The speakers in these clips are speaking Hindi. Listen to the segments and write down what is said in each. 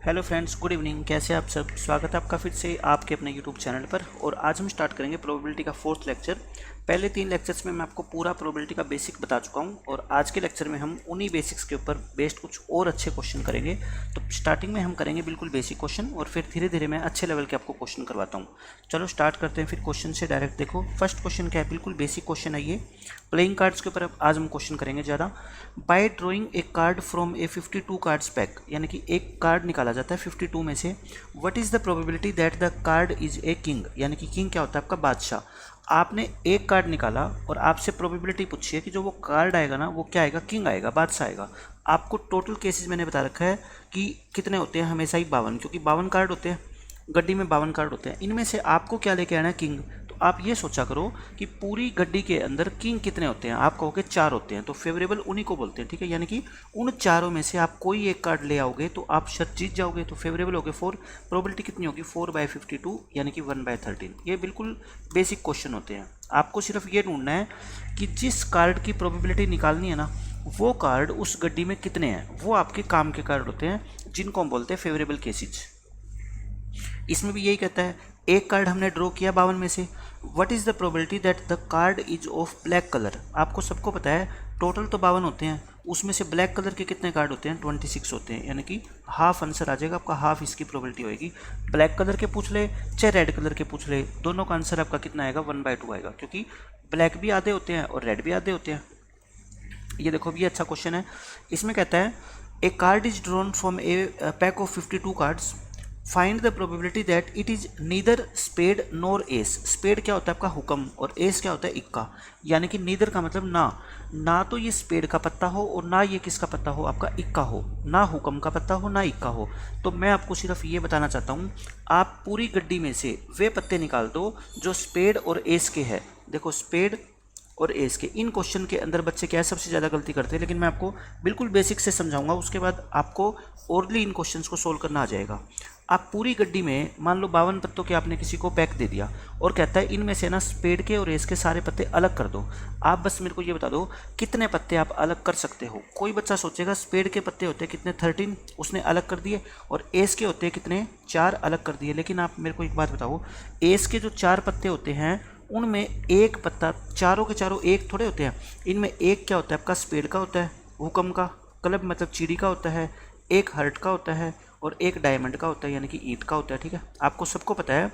Hello friends, good evening. कैसे आप सब? स्वागत है आपका फिर से आपके अपने यूट्यूब चैनल पर। और आज हम स्टार्ट करेंगे प्रोबेबिलिटी का फोर्थ लेक्चर। पहले 3 लेक्चर्स में मैं आपको पूरा प्रोबेबिलिटी का बेसिक बता चुका हूं और आज के लेक्चर में हम उन्हीं बेसिक्स के ऊपर बेस्ड कुछ और अच्छे क्वेश्चन करेंगे। तो स्टार्टिंग में हम करेंगे बिल्कुल बेसिक क्वेश्चन और फिर धीरे धीरे मैं अच्छे लेवल के आपको क्वेश्चन करवाता हूँ। चलो स्टार्ट करते हैं फिर क्वेश्चन से डायरेक्ट। देखो फर्स्ट क्वेश्चन क्या है, बिल्कुल बेसिक क्वेश्चन है ये। प्लेइंग कार्ड्स के ऊपर आज हम क्वेश्चन करेंगे ज़्यादा। Bye drawing a card from A 52 cards pack, यानी कि एक कार्ड निकाला जाता है 52 में से। What is the probability that the card is a king, यानी कि किंग क्या होता है आपका बादशाह। आपने एक कार्ड निकाला और आपसे प्रोबेबिलिटी पूछी है कि जो वो कार्ड आएगा ना वो क्या आएगा, किंग आएगा, बादशाह आएगा। आपको टोटल केसेस मैंने बता रखा है कि कितने होते हैं, हमेशा ही 52, क्योंकि 52 कार्ड होते हैं गड्डी में, 52 कार्ड होते हैं। इनमें से आपको क्या लेके आना है, किंग। तो आप ये सोचा करो कि पूरी गड्डी के अंदर किंग कितने होते हैं। आप कहोगे 4 होते हैं, तो फेवरेबल उन्हीं को बोलते हैं, ठीक है। यानी कि उन चारों में से आप कोई एक कार्ड ले आओगे तो आप शर्त जीत जाओगे, तो फेवरेबल हो गए 4। प्रोबेबिलिटी कितनी होगी, 4/52, यानी कि 1/13। ये बिल्कुल बेसिक क्वेश्चन होते हैं। आपको सिर्फ ये ढूंढना है कि जिस कार्ड की प्रोबेबिलिटी निकालनी है ना, वो कार्ड उस गड्डी में कितने हैं। वो आपके काम के कार्ड होते हैं जिनको हम बोलते हैं फेवरेबल केसेज। इसमें भी यही कहता है, एक कार्ड हमने ड्रॉ किया 52 में से। What is the probability that the card is of black colour. आपको सबको पता है टोटल तो 52 होते हैं, उसमें से ब्लैक कलर के कितने कार्ड होते हैं, 26 होते हैं। यानी कि हाफ आंसर आ जाएगा आपका, हाफ इसकी प्रोबेबिलिटी होगी। ब्लैक कलर के पूछ ले चाहे रेड कलर के पूछ ले, दोनों का आंसर आपका कितना आएगा, 1/2 आएगा, क्योंकि ब्लैक भी आधे होते हैं और रेड भी आधे होते हैं। ये देखो ये अच्छा क्वेश्चन है। इसमें कहता है a card is drawn from a pack of 52 cards, find the probability that it is neither spade nor ace. Spade क्या होता है आपका हुक्म, और एस क्या होता है इक्का। यानी कि नीदर का मतलब ना तो ये स्पेड का पत्ता हो और ना ये किसका पत्ता हो, आपका इक्का हो। ना हुक्म का पत्ता हो ना इक्का हो। तो मैं आपको सिर्फ ये बताना चाहता हूँ, आप पूरी गड्डी में से वे पत्ते निकाल दो जो स्पेड और एस के है। देखो स्पेड और एस के, इन क्वेश्चन के अंदर बच्चे क्या है सबसे ज़्यादा गलती करते हैं, लेकिन मैं आपको बिल्कुल बेसिक से समझाऊंगा, उसके बाद आपको ओरली इन क्वेश्चंस को सोल्व करना आ जाएगा। आप पूरी गड्डी में मान लो 52 पत्तों के आपने किसी को पैक दे दिया और कहता है इनमें से ना स्पेड के और एस के सारे पत्ते अलग कर दो। आप बस मेरे को ये बता दो कितने पत्ते आप अलग कर सकते हो। कोई बच्चा सोचेगा स्पेड के पत्ते होते हैं कितने, 13, उसने अलग कर दिए, और एस के होते हैं कितने, 4 अलग कर दिए। लेकिन आप मेरे को एक बात बताओ, एस के जो 4 पत्ते होते हैं उनमें एक पत्ता, चारों के चारों एक थोड़े होते हैं। इनमें एक क्या होता है आपका, स्पेड का होता है, हुक्म का, क्लब मतलब चीड़ी का होता है, एक हर्ट का होता है और एक डायमंड का होता है, यानी कि ईंट का होता है, ठीक है। आपको सबको पता है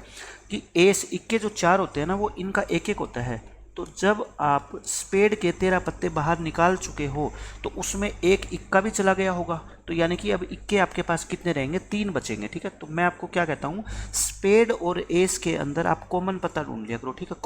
कि एस इक्के जो 4 होते हैं ना वो इनका एक एक होता है। तो जब आप स्पेड के 13 पत्ते बाहर निकाल चुके हो तो उसमें एक इक्का भी चला गया होगा, तो यानी कि अब इक्के आपके पास कितने रहेंगे, 3 बचेंगे, ठीक है। तो मैं आपको क्या कहता हूँ, स्पेड और एस के अंदर आप कॉमन पत्ता ढूंढ लिया करो, ठीक है।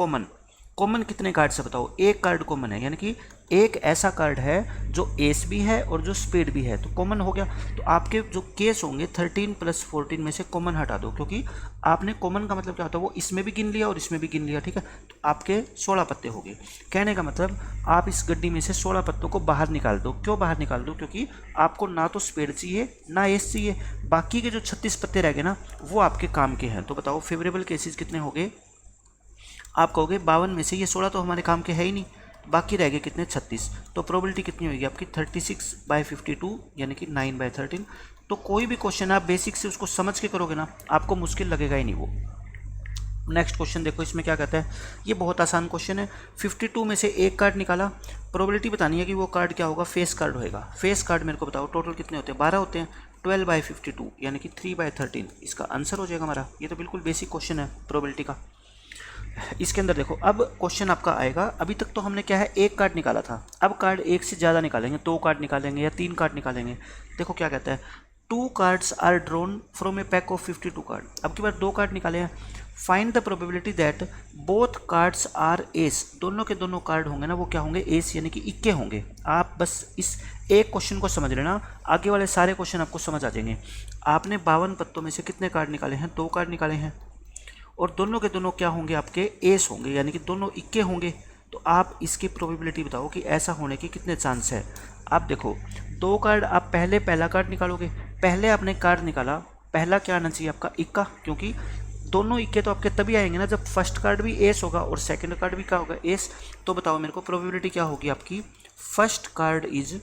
कॉमन कितने कार्ड से बताओ, एक कार्ड कॉमन है, यानी कि एक ऐसा कार्ड है जो एस भी है और जो स्पेड भी है, तो कॉमन हो गया। तो आपके जो केस होंगे 13 + 14 में से कॉमन हटा दो, क्योंकि आपने कॉमन का मतलब क्या होता है, वो इसमें भी गिन लिया और इसमें भी गिन लिया, ठीक है। तो आपके 16 पत्ते हो गए। कहने का मतलब आप इस गड्डी में से 16 पत्तों को बाहर निकाल दो। क्यों बाहर निकाल दो, क्योंकि आपको ना तो स्पेड चाहिए ना एस चाहिए। बाकी के जो 36 पत्ते रह गए ना वो आपके काम के हैं। तो बताओ फेवरेबल केसेस कितने हो गए। आप कहोगे 52 में से ये 16 तो हमारे काम के है ही नहीं, बाकी रह गए कितने, 36। तो प्रोबेबिलिटी कितनी होगी आपकी, 36/52, यानी कि 9/13। तो कोई भी क्वेश्चन आप बेसिक से उसको समझ के करोगे ना, आपको मुश्किल लगेगा ही नहीं वो। नेक्स्ट क्वेश्चन देखो, इसमें क्या कहता है, ये बहुत आसान क्वेश्चन है। 52 में से एक कार्ड निकाला, प्रोबेबिलिटी बतानी है कि वो कार्ड क्या होगा, फेस कार्ड होएगा। फेस कार्ड मेरे को बताओ टोटल कितने होते हैं, 12 होते हैं। 12/52 यानी कि 3/13 इसका आंसर हो जाएगा हमारा। ये तो बिल्कुल बेसिक क्वेश्चन है प्रोबेबिलिटी का। इसके अंदर देखो अब क्वेश्चन आपका आएगा, अभी तक तो हमने क्या है एक कार्ड निकाला था, अब कार्ड एक से ज़्यादा निकालेंगे, 2 कार्ड निकालेंगे या 3 कार्ड निकालेंगे। देखो क्या कहता है, 2 cards are drawn from a pack of 52 card. अब की बार 2 कार्ड निकाले हैं। Find the probability that both cards are ace. दोनों के दोनों कार्ड होंगे ना वो क्या होंगे, एस, यानी कि इक्के होंगे। आप बस इस एक क्वेश्चन को समझ लेना, आगे वाले सारे क्वेश्चन आपको समझ आ जाएंगे। आपने 52 पत्तों में से कितने कार्ड निकाले हैं, 2 कार्ड निकाले हैं, और दोनों के दोनों क्या होंगे आपके, एस होंगे, यानी कि दोनों इक्के होंगे। तो आप इसकी प्रोबेबिलिटी बताओ कि ऐसा होने के कितने चांस है। आप देखो 2 कार्ड, आप पहले पहला कार्ड निकालोगे, पहले आपने कार्ड निकाला, पहला क्या आना चाहिए आपका, इक्का, क्योंकि दोनों इक्के तो आपके तभी आएंगे ना जब फर्स्ट कार्ड भी एस होगा और सेकंड कार्ड भी क्या होगा, एस। तो बताओ मेरे को प्रोबेबिलिटी क्या होगी आपकी, फर्स्ट कार्ड इज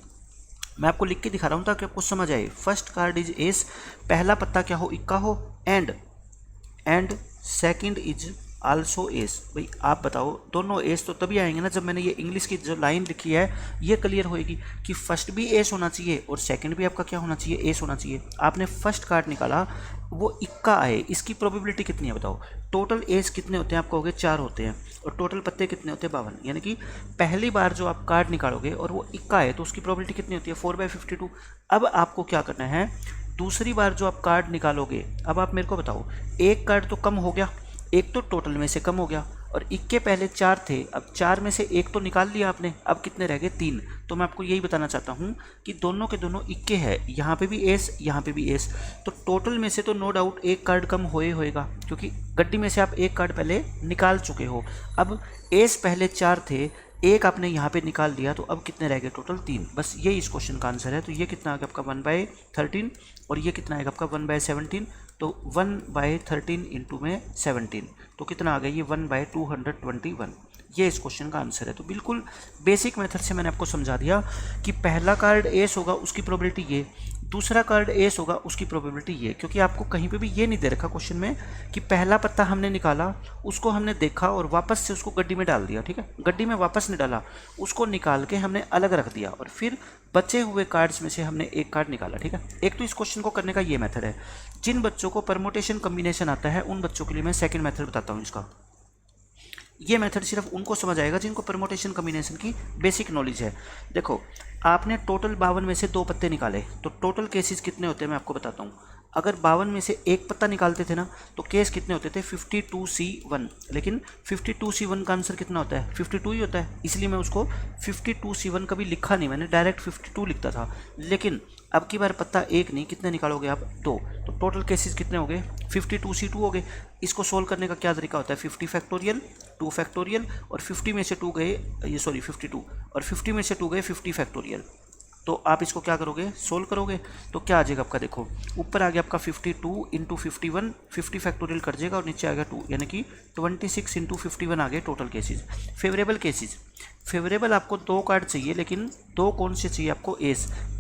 मैं आपको लिख के दिखा रहा हूँ ताकि आपको समझ आए। फर्स्ट कार्ड इज एस, पहला पत्ता क्या हो, इक्का हो, and second is also S. भाई आप बताओ, दोनों एस तो तभी आएंगे ना जब मैंने ये इंग्लिश की जो लाइन लिखी है ये क्लियर होएगी कि फर्स्ट भी एस होना चाहिए और सेकंड भी आपका क्या होना चाहिए, एस होना चाहिए। आपने फर्स्ट कार्ड निकाला, वो इक्का आए, इसकी प्रोबेबिलिटी कितनी है बताओ। टोटल एस कितने होते हैं, आपको हो गए 4 होते हैं, और टोटल पत्ते कितने होते हैं 52, यानी कि पहली बार जो आप कार्ड निकालोगे और वो इक्का है तो उसकी प्रोबेबिलिटी कितनी होती है, 4/52। अब आपको क्या करना है, दूसरी बार जो आप कार्ड निकालोगे, अब आप मेरे को बताओ, एक कार्ड तो कम हो गया, एक तो टोटल में से कम हो गया, और इक्के पहले 4 थे, अब 4 में से एक तो निकाल लिया आपने, अब कितने रह गए 3। तो मैं आपको यही बताना चाहता हूँ कि दोनों के दोनों इक्के हैं, यहाँ पे भी एस, यहाँ पे भी एस, तो टोटल में से तो नो डाउट एक कार्ड कम होएगा, क्योंकि गड्डी में से आप एक कार्ड पहले निकाल चुके हो। अब एस पहले 4 थे, एक आपने यहाँ पे निकाल दिया, तो अब कितने रह गए टोटल 3। बस यही इस क्वेश्चन का आंसर है। तो ये कितना आ गया आपका 1/13, और ये कितना आएगा आपका 1/17, तो 1/13 इंटू में 17, तो कितना आ गया ये 1/221। ये इस क्वेश्चन का आंसर है। तो बिल्कुल बेसिक मेथड से मैंने आपको समझा दिया कि पहला कार्ड एस होगा उसकी प्रोबेबिलिटी ये, दूसरा कार्ड एस होगा उसकी प्रोबेबिलिटी ये, क्योंकि आपको कहीं पे भी ये नहीं दे रखा क्वेश्चन में कि पहला पत्ता हमने निकाला, उसको हमने देखा और वापस से उसको गड्डी में डाल दिया। ठीक है, गड्डी में वापस नहीं डाला, उसको निकाल के हमने अलग रख दिया और फिर बचे हुए कार्ड्स में से हमने एक कार्ड निकाला। ठीक है, एक तो इस क्वेश्चन को करने का ये मेथड है। जिन बच्चों को परमोटेशन कम्बिनेशन आता है उन बच्चों के लिए मैं सेकंड मेथड बताता हूँ इसका। ये मेथड सिर्फ उनको समझ आएगा जिनको परमोटेशन कम्बिनेशन की बेसिक नॉलेज है। देखो, आपने टोटल 52 में से 2 पत्ते निकाले, तो टोटल केसेस कितने होते हैं मैं आपको बताता हूँ। अगर 52 में से एक पत्ता निकालते थे ना, तो केस कितने होते थे, 52C1। लेकिन 52C1 का आंसर कितना होता है, 52 ही होता है, इसलिए मैं उसको 52C1 कभी लिखा नहीं, मैंने डायरेक्ट 52 लिखता था। लेकिन अब की बार पत्ता एक नहीं, कितने निकालोगे आप, 2, तो टोटल केसेस कितने हो गए, 52C2 हो गए। इसको सोल्व करने का क्या तरीका होता है, 50 फैक्टोरियल, 2 फैक्टोरियल, और 50 में से 2 गए, ये सॉरी 52, और 50 में से 2 गए 50 फैक्टोरियल। तो आप इसको क्या करोगे, सोल्व करोगे, तो क्या आ जाएगा आपका, देखो ऊपर आ गया आपका 52 इंटू 51, 50 फैक्टोरियल कर जाएगा और नीचे आ गया 2, यानी कि 26 इंटू 51 आ गए total cases. Favourable cases, favourable आपको 2 कार्ड चाहिए, लेकिन 2 कौन से चाहिए आपको,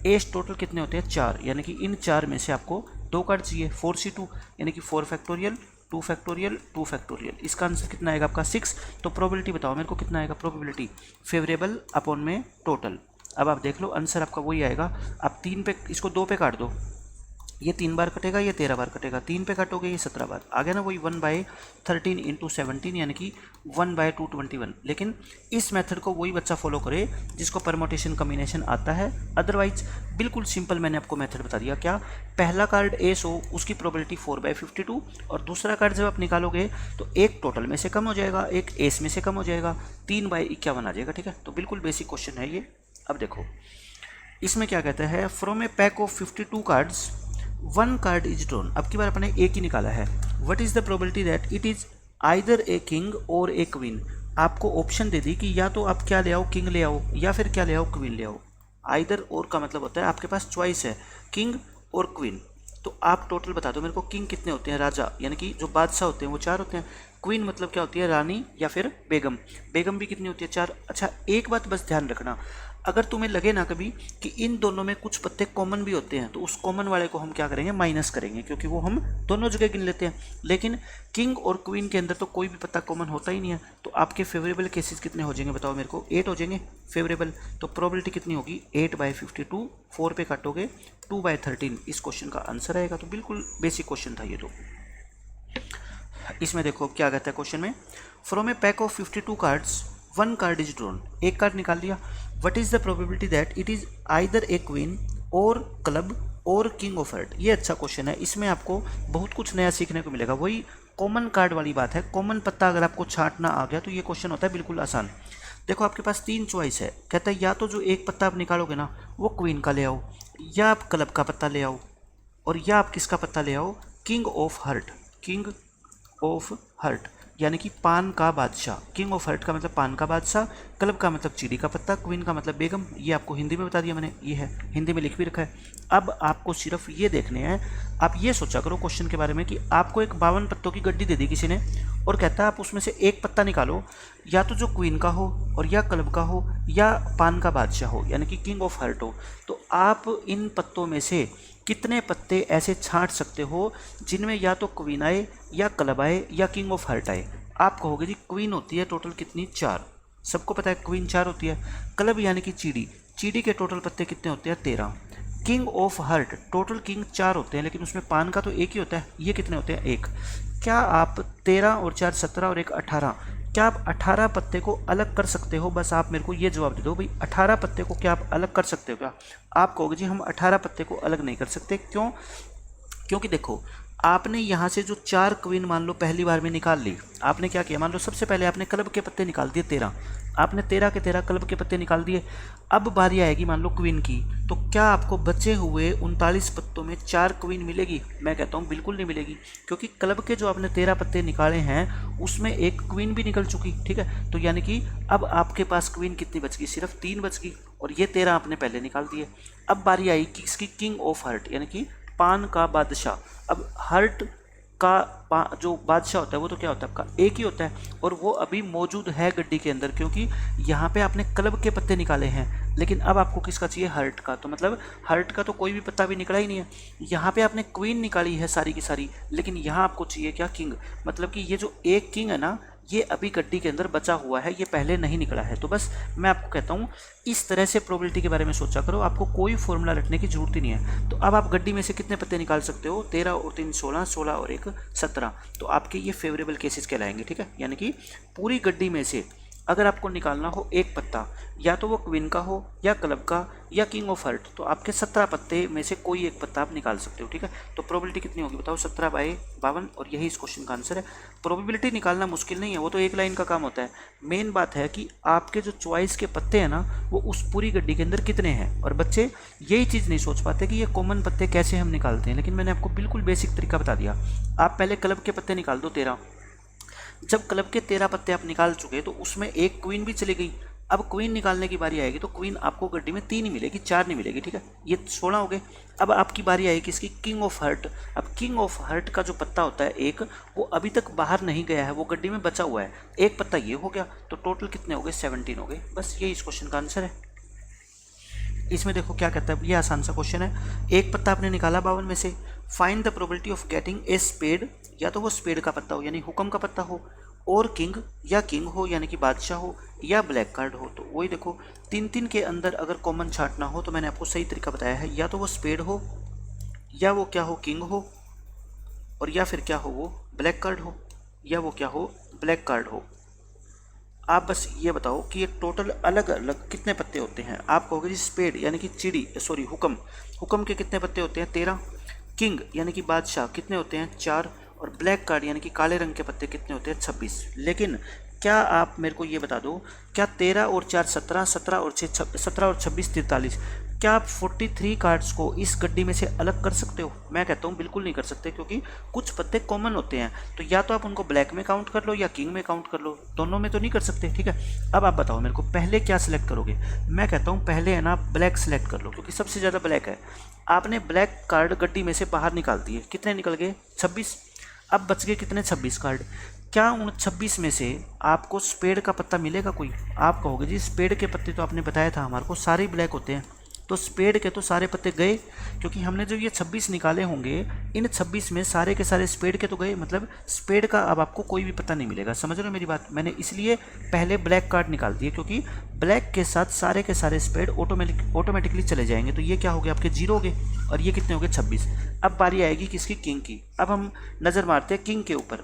एस टोटल कितने होते हैं 4, यानी कि इन 4 में से आपको 2 कार्ड चाहिए। 4C2 यानी कि 4 फैक्टोरियल, 2 फैक्टोरियल, 2 फैक्टोरियल, इसका आंसर कितना आएगा आपका 6। तो प्रोबेबिलिटी बताओ मेरे को कितना आएगा, प्रोबेबिलिटी फेवरेबल अपॉन में टोटल। अब आप देख लो आंसर आपका वही आएगा। आप 3 पे, इसको 2 पे काट दो, ये 3 बार कटेगा, ये 13 बार कटेगा, 3 पे काटोगे ये 17 बार आ गया ना, वही 1/13 इंटू 17, यानी कि 1/221। लेकिन इस मेथड को वही बच्चा फॉलो करे जिसको परमोटेशन कम्बिनेशन आता है। अदरवाइज बिल्कुल सिंपल मैंने आपको मेथड बता दिया। क्या, पहला कार्ड एस हो उसकी प्रोबेबिलिटी 4/52, और दूसरा कार्ड जब आप निकालोगे तो एक टोटल में से कम हो जाएगा, एक एस में से कम हो जाएगा, 3/51 आ जाएगा। ठीक है, तो बिल्कुल बेसिक क्वेश्चन है ये। अब देखो इसमें क्या कहता है, from a pack of 52 cards 1 card is drawn. अब की बार अपने एक ही निकाला है। What is the probability that it is either a king और ए क्वीन। आपको ऑप्शन दे दी कि या तो आप क्या ले आओ, किंग ले आओ, या फिर क्या ले आओ, क्वीन ले आओ। आइदर और का मतलब होता है आपके पास चॉइस है, किंग और क्वीन। तो आप टोटल बता दो मेरे को, किंग कितने होते हैं, राजा, यानी कि जो बादशाह होते हैं वो 4 होते हैं। क्वीन मतलब क्या होती है, रानी या फिर बेगम, बेगम भी कितनी होती है, 4। अच्छा, एक बात बस ध्यान रखना, अगर तुम्हें लगे ना कभी कि इन दोनों में कुछ पत्ते कॉमन भी होते हैं, तो उस कॉमन वाले को हम क्या करेंगे, माइनस करेंगे, क्योंकि वो हम दोनों जगह गिन लेते हैं। लेकिन किंग और क्वीन के अंदर तो कोई भी पत्ता कॉमन होता ही नहीं है, तो आपके फेवरेबल केसेस कितने हो जाएंगे बताओ मेरे को, 8 हो जाएंगे फेवरेबल। तो प्रोबेबिलिटी कितनी होगी, 8/52, 4 पे काटोगे 2/13, इस क्वेश्चन का आंसर आएगा। तो बिल्कुल बेसिक क्वेश्चन था ये। तो इसमें देखो क्या कहता है क्वेश्चन में, from a pack of 52 cards 1 card is drawn. एक कार्ड निकाल लिया। What is the probability that it is either A queen और क्लब और किंग ऑफ हार्ट। ये अच्छा क्वेश्चन है, इसमें आपको बहुत कुछ नया सीखने को मिलेगा। वही कॉमन कार्ड वाली बात है, कॉमन पत्ता अगर आपको छांटना आ गया तो ये क्वेश्चन होता है बिल्कुल आसान। देखो आपके पास 3 चॉइस है, कहता है या तो जो एक पत्ता आप निकालोगे ना वो क्वीन का ले आओ, या आप क्लब का पत्ता ले आओ, और या आप किसका पत्ता ले आओ, king of heart, king of heart यानी कि पान का बादशाह। किंग ऑफ हार्ट का मतलब पान का बादशाह, क्लब का मतलब चीड़ी का पत्ता, क्वीन का मतलब बेगम। ये आपको हिंदी में बता दिया मैंने, ये है हिंदी में लिख भी रखा है। अब आपको सिर्फ ये देखने हैं, आप ये सोचा करो क्वेश्चन के बारे में कि आपको एक 52 पत्तों की गड्डी दे दी किसी ने, और कहता है आप उसमें से एक पत्ता निकालो, या तो जो क्वीन का हो और या क्लब का हो या पान का बादशाह हो, यानी कि किंग ऑफ हार्ट हो। तो आप इन पत्तों में से कितने पत्ते ऐसे छांट सकते हो जिनमें या तो क्वीन आए या क्लब आए या किंग ऑफ हार्ट आए। आप कहोगे जी क्वीन होती है टोटल कितनी, 4, सबको पता है क्वीन 4 होती है। क्लब यानी कि चीड़ी, चीड़ी के टोटल पत्ते कितने होते हैं, 13। King of heart, total king 4 होते हैं लेकिन उसमें पान का तो एक ही होता है, ये कितने होते हैं, 1। क्या आप 13 और 4 17 और 1 18, क्या आप 18 पत्ते को अलग कर सकते हो? बस आप मेरे को ये जवाब दे दो भाई, 18 पत्ते को क्या आप अलग कर सकते हो क्या? आप कहोगे जी हम 18 पत्ते को अलग नहीं कर सकते। क्यों? क्योंकि देखो आपने यहाँ से जो 4 क्वीन मान लो पहली बार में निकाल ली, आपने क्या किया, मान लो सबसे पहले आपने क्लब के पत्ते निकाल दिए 13, आपने 13 के 13 क्लब के पत्ते निकाल दिए। अब बारी आएगी मान लो क्वीन की, तो क्या आपको बचे हुए 39 पत्तों में 4 क्वीन मिलेगी? मैं कहता हूँ बिल्कुल नहीं मिलेगी, क्योंकि क्लब के जो आपने 13 पत्ते निकाले हैं उसमें एक क्वीन भी निकल चुकी, ठीक है। तो यानी कि अब आपके पास क्वीन कितनी बच गई, सिर्फ 3 बच गई, और ये 13 आपने पहले निकाल दिए। अब बारी आई कि इसकी किंग ऑफ हार्ट यानी कि पान का बादशाह। अब हार्ट का जो बादशाह होता है वो तो क्या होता है आपका, एक ही होता है, और वो अभी मौजूद है गड्डी के अंदर, क्योंकि यहाँ पे आपने क्लब के पत्ते निकाले हैं, लेकिन अब आपको किसका चाहिए, हार्ट का। तो मतलब हार्ट का तो कोई भी पत्ता भी निकला ही नहीं है। यहाँ पे आपने क्वीन निकाली है सारी की सारी, लेकिन यहाँ आपको चाहिए क्या, किंग। मतलब कि ये जो एक किंग है ना, ये अभी गड्डी के अंदर बचा हुआ है, ये पहले नहीं निकला है। तो बस मैं आपको कहता हूँ इस तरह से प्रोबेबिलिटी के बारे में सोचा करो, आपको कोई फॉर्मूला रटने की जरूरत ही नहीं है। तो अब आप गड्डी में से कितने पत्ते निकाल सकते हो, 13 और 3 16, 16 और 1 17। तो आपके ये फेवरेबल केसेस कहलाएंगे, ठीक है। यानी कि पूरी गड्डी में से अगर आपको निकालना हो एक पत्ता, या तो वो क्वीन का हो या क्लब का या किंग ऑफ हार्ट, तो आपके 17 पत्ते में से कोई एक पत्ता आप निकाल सकते हो, ठीक है। तो प्रोबेबिलिटी कितनी होगी बताओ, 17/52, और यही इस क्वेश्चन का आंसर है। प्रोबेबिलिटी निकालना मुश्किल नहीं है, वो तो एक लाइन का काम होता है। मेन बात है कि आपके जो चॉइस के पत्ते हैं ना, वो उस पूरी गड्डी के अंदर कितने हैं। और बच्चे यही चीज़ नहीं सोच पाते कि ये कॉमन पत्ते कैसे हम निकालते हैं, लेकिन मैंने आपको बिल्कुल बेसिक तरीका बता दिया। आप पहले क्लब के पत्ते निकाल दो 13, जब क्लब के 13 पत्ते आप निकाल चुके तो उसमें एक क्वीन भी चली गई। अब क्वीन निकालने की बारी आएगी तो क्वीन आपको गड्डी में 3 ही मिलेगी, 4 नहीं मिलेगी, ठीक है। ये 16 हो गए। अब आपकी बारी आएगी इसकी किंग ऑफ हार्ट। अब किंग ऑफ हार्ट का जो पत्ता होता है एक, वो अभी तक बाहर नहीं गया है, वो गड्डी में बचा हुआ है, एक पत्ता ये हो गया, तो टोटल कितने हो गए, 17 हो गए। बस ये इस क्वेश्चन का आंसर है। इसमें देखो क्या कहता है, ये आसान सा क्वेश्चन है। एक पत्ता आपने निकाला 52 में से, find the probability of getting a spade, या तो वो स्पेड का पत्ता हो यानी हुक्म का पत्ता हो, और किंग, या किंग हो यानी कि बादशाह हो, या ब्लैक कार्ड हो। तो वही देखो 3-3 के अंदर अगर कॉमन छांटना हो तो मैंने आपको सही तरीका बताया है, या तो वो स्पेड हो, या वो क्या हो, किंग हो, और या फिर क्या हो, वो ब्लैक कार्ड हो, या वो क्या हो, ब्लैक कार्ड हो। आप बस ये बताओ कि ये टोटल अलग अलग कितने पत्ते होते हैं। आप कहोगे जी स्पेड यानी कि चिड़ी, सॉरी हुक्म, हुक्म के कितने पत्ते होते हैं, 13। किंग यानी कि बादशाह कितने होते हैं, 4। और ब्लैक कार्ड यानी कि काले रंग के पत्ते कितने होते हैं, 26। लेकिन क्या आप मेरे को ये बता दो, क्या 13 और 4 17, 17 और 6 17 और 26 43, क्या आप 43 कार्ड्स को इस गड्डी में से अलग कर सकते हो? मैं कहता हूँ बिल्कुल नहीं कर सकते, क्योंकि कुछ पत्ते कॉमन होते हैं। तो या तो आप उनको ब्लैक में काउंट कर लो या किंग में काउंट कर लो, दोनों में तो नहीं कर सकते, ठीक है। अब आप बताओ मेरे को पहले क्या सिलेक्ट करोगे। मैं कहता हूँ पहले है ना ब्लैक सिलेक्ट कर लो, क्योंकि सबसे ज़्यादा ब्लैक है। आपने ब्लैक कार्ड गड्डी में से बाहर निकाल दिए, कितने निकल गए, 26। अब बच गए कितने, 26 कार्ड। क्या उन 26 में से आपको स्पेड का पत्ता मिलेगा कोई? आप कहोगे जी स्पेड के पत्ते तो आपने बताया था हमारे को सारे ब्लैक होते हैं, तो स्पेड के तो सारे पत्ते गए, क्योंकि हमने जो ये 26 निकाले होंगे, इन 26 में सारे के सारे स्पेड के तो गए, मतलब स्पेड का अब आपको कोई भी पत्ता नहीं मिलेगा। समझ रहे हो मेरी बात? मैंने इसलिए पहले ब्लैक कार्ड निकाल दिए, क्योंकि ब्लैक के साथ सारे के सारे स्पेड ऑटोमेटिकली चले जाएंगे। तो ये क्या हो गया, आपके 0 हो गए, और ये कितने हो गए, 26। अब बारी आएगी किसकी, किंग की। अब हम नज़र मारते हैं किंग के ऊपर।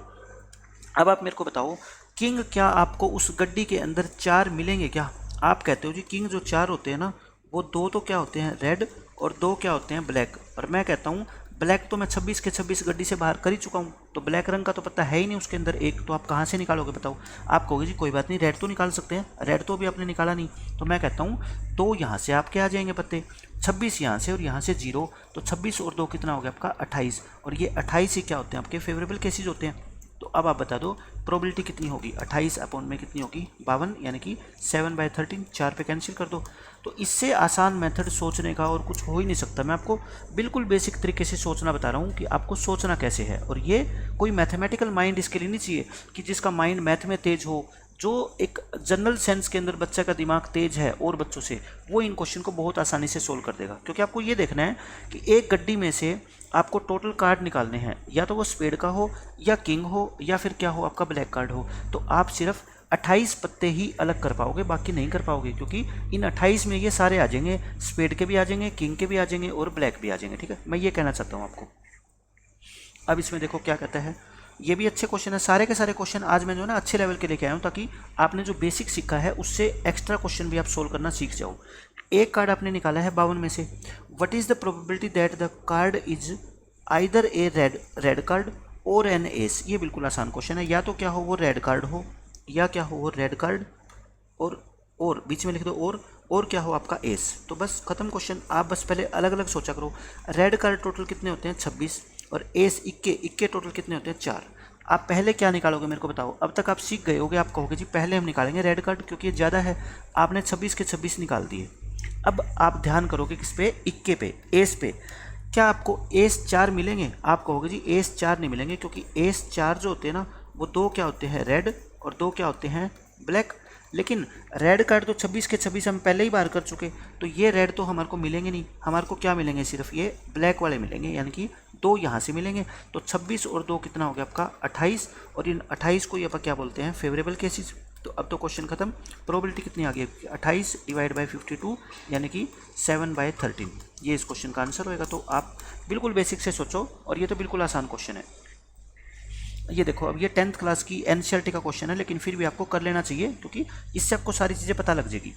अब आप मेरे को बताओ किंग, क्या आपको उस गड्डी के अंदर 4 मिलेंगे क्या? आप कहते हो जी किंग जो 4 होते हैं ना, वो 2 तो क्या होते हैं रेड, और 2 क्या होते हैं ब्लैक। और मैं कहता हूँ ब्लैक तो मैं 26 के 26 गड्डी से बाहर कर ही चुका हूँ, तो ब्लैक रंग का तो पत्ता है ही नहीं उसके अंदर एक, तो आप कहाँ से निकालोगे बताओ? आप कहोगे जी कोई बात नहीं, रेड तो निकाल सकते हैं, रेड तो अभी आपने निकाला नहीं। तो मैं कहता हूँ 2 यहाँ से आपके आ जाएंगे पत्ते, 26 यहाँ से और यहाँ से 0, तो 26 और 2 कितना हो गया आपका 28। और ये 28 ही क्या होते हैं आपके फेवरेबल केसेज होते हैं। तो अब आप बता दो प्रोबेबिलिटी कितनी होगी, 28 अपॉन में कितनी होगी 52, यानी कि 7/13, 4 पे कैंसिल कर दो। तो इससे आसान मेथड सोचने का और कुछ हो ही नहीं सकता। मैं आपको बिल्कुल बेसिक तरीके से सोचना बता रहा हूँ कि आपको सोचना कैसे है, और ये कोई मैथमेटिकल माइंड इसके लिए नहीं चाहिए कि जिसका माइंड मैथ में तेज हो। जो एक जनरल सेंस के अंदर बच्चा का दिमाग तेज है और बच्चों से, वो इन क्वेश्चन को बहुत आसानी से सोल्व कर देगा। क्योंकि आपको ये देखना है कि एक गड्डी में से आपको टोटल कार्ड निकालने हैं, या तो वो स्पेड का हो या किंग हो या फिर क्या हो आपका ब्लैक कार्ड हो। तो आप सिर्फ 28 पत्ते ही अलग कर पाओगे, बाकी नहीं कर पाओगे, क्योंकि इन 28 में ये सारे आ जाएंगे, स्पेड के भी आ जाएंगे, किंग के भी आ जाएंगे और ब्लैक भी आ जाएंगे। ठीक है, मैं ये कहना चाहता हूँ आपको। अब इसमें देखो क्या कहता है, ये भी अच्छे क्वेश्चन है। सारे के सारे क्वेश्चन आज मैं जो है ना अच्छे लेवल के लेके आया हूँ, ताकि आपने जो बेसिक सीखा है उससे एक्स्ट्रा क्वेश्चन भी आप सोल्व करना सीख जाओ। एक कार्ड आपने निकाला है 52 में से। What is the probability that the card is either A red card और एन एस। ये बिल्कुल आसान क्वेश्चन है, या तो क्या हो वो रेड कार्ड हो, या क्या हो वो रेड कार्ड और बीच में लिख दो और क्या हो आपका एस। तो बस खत्म क्वेश्चन। आप बस पहले अलग अलग सोचा करो। रेड कार्ड टोटल कितने होते हैं 26, और एस इक्के टोटल कितने होते हैं 4। आप पहले क्या निकालोगे मेरे को बताओ। अब तक आप सीख गए होगे, आप कहोगे जी पहले हम निकालेंगे रेड कार्ड क्योंकि ये ज़्यादा है। आपने 26 के 26 निकाल दिए। अब आप ध्यान करोगे किस पे, इक्के पे, एस पे। क्या आपको एस 4 मिलेंगे? आप कहोगे जी एस 4 नहीं मिलेंगे, क्योंकि एस 4 जो होते हैं ना वो 2 क्या होते हैं रेड और 2 क्या होते हैं ब्लैक। लेकिन रेड कार्ड तो 26 के 26 हम पहले ही बार कर चुके, तो ये रेड तो हमारे को मिलेंगे नहीं। हमारे को क्या मिलेंगे, सिर्फ ये ब्लैक वाले मिलेंगे, यानी कि 2 यहाँ से मिलेंगे। तो 26 और 2 कितना हो गया आपका 28, और इन 28 को ये अपन क्या बोलते हैं फेवरेबल केसेस। तो अब तो क्वेश्चन खत्म। प्रोबेबिलिटी कितनी आ गई 28 डिवाइड बाई 52, यानी कि 7/13। ये इस क्वेश्चन का आंसर होएगा। तो आप बिल्कुल बेसिक से सोचो, और ये तो बिल्कुल आसान क्वेश्चन है। ये देखो, अब ये 10th क्लास की एनसीईआरटी का क्वेश्चन है, लेकिन फिर भी आपको कर लेना चाहिए, क्योंकि इससे आपको सारी चीज़ें पता लग जाएगी।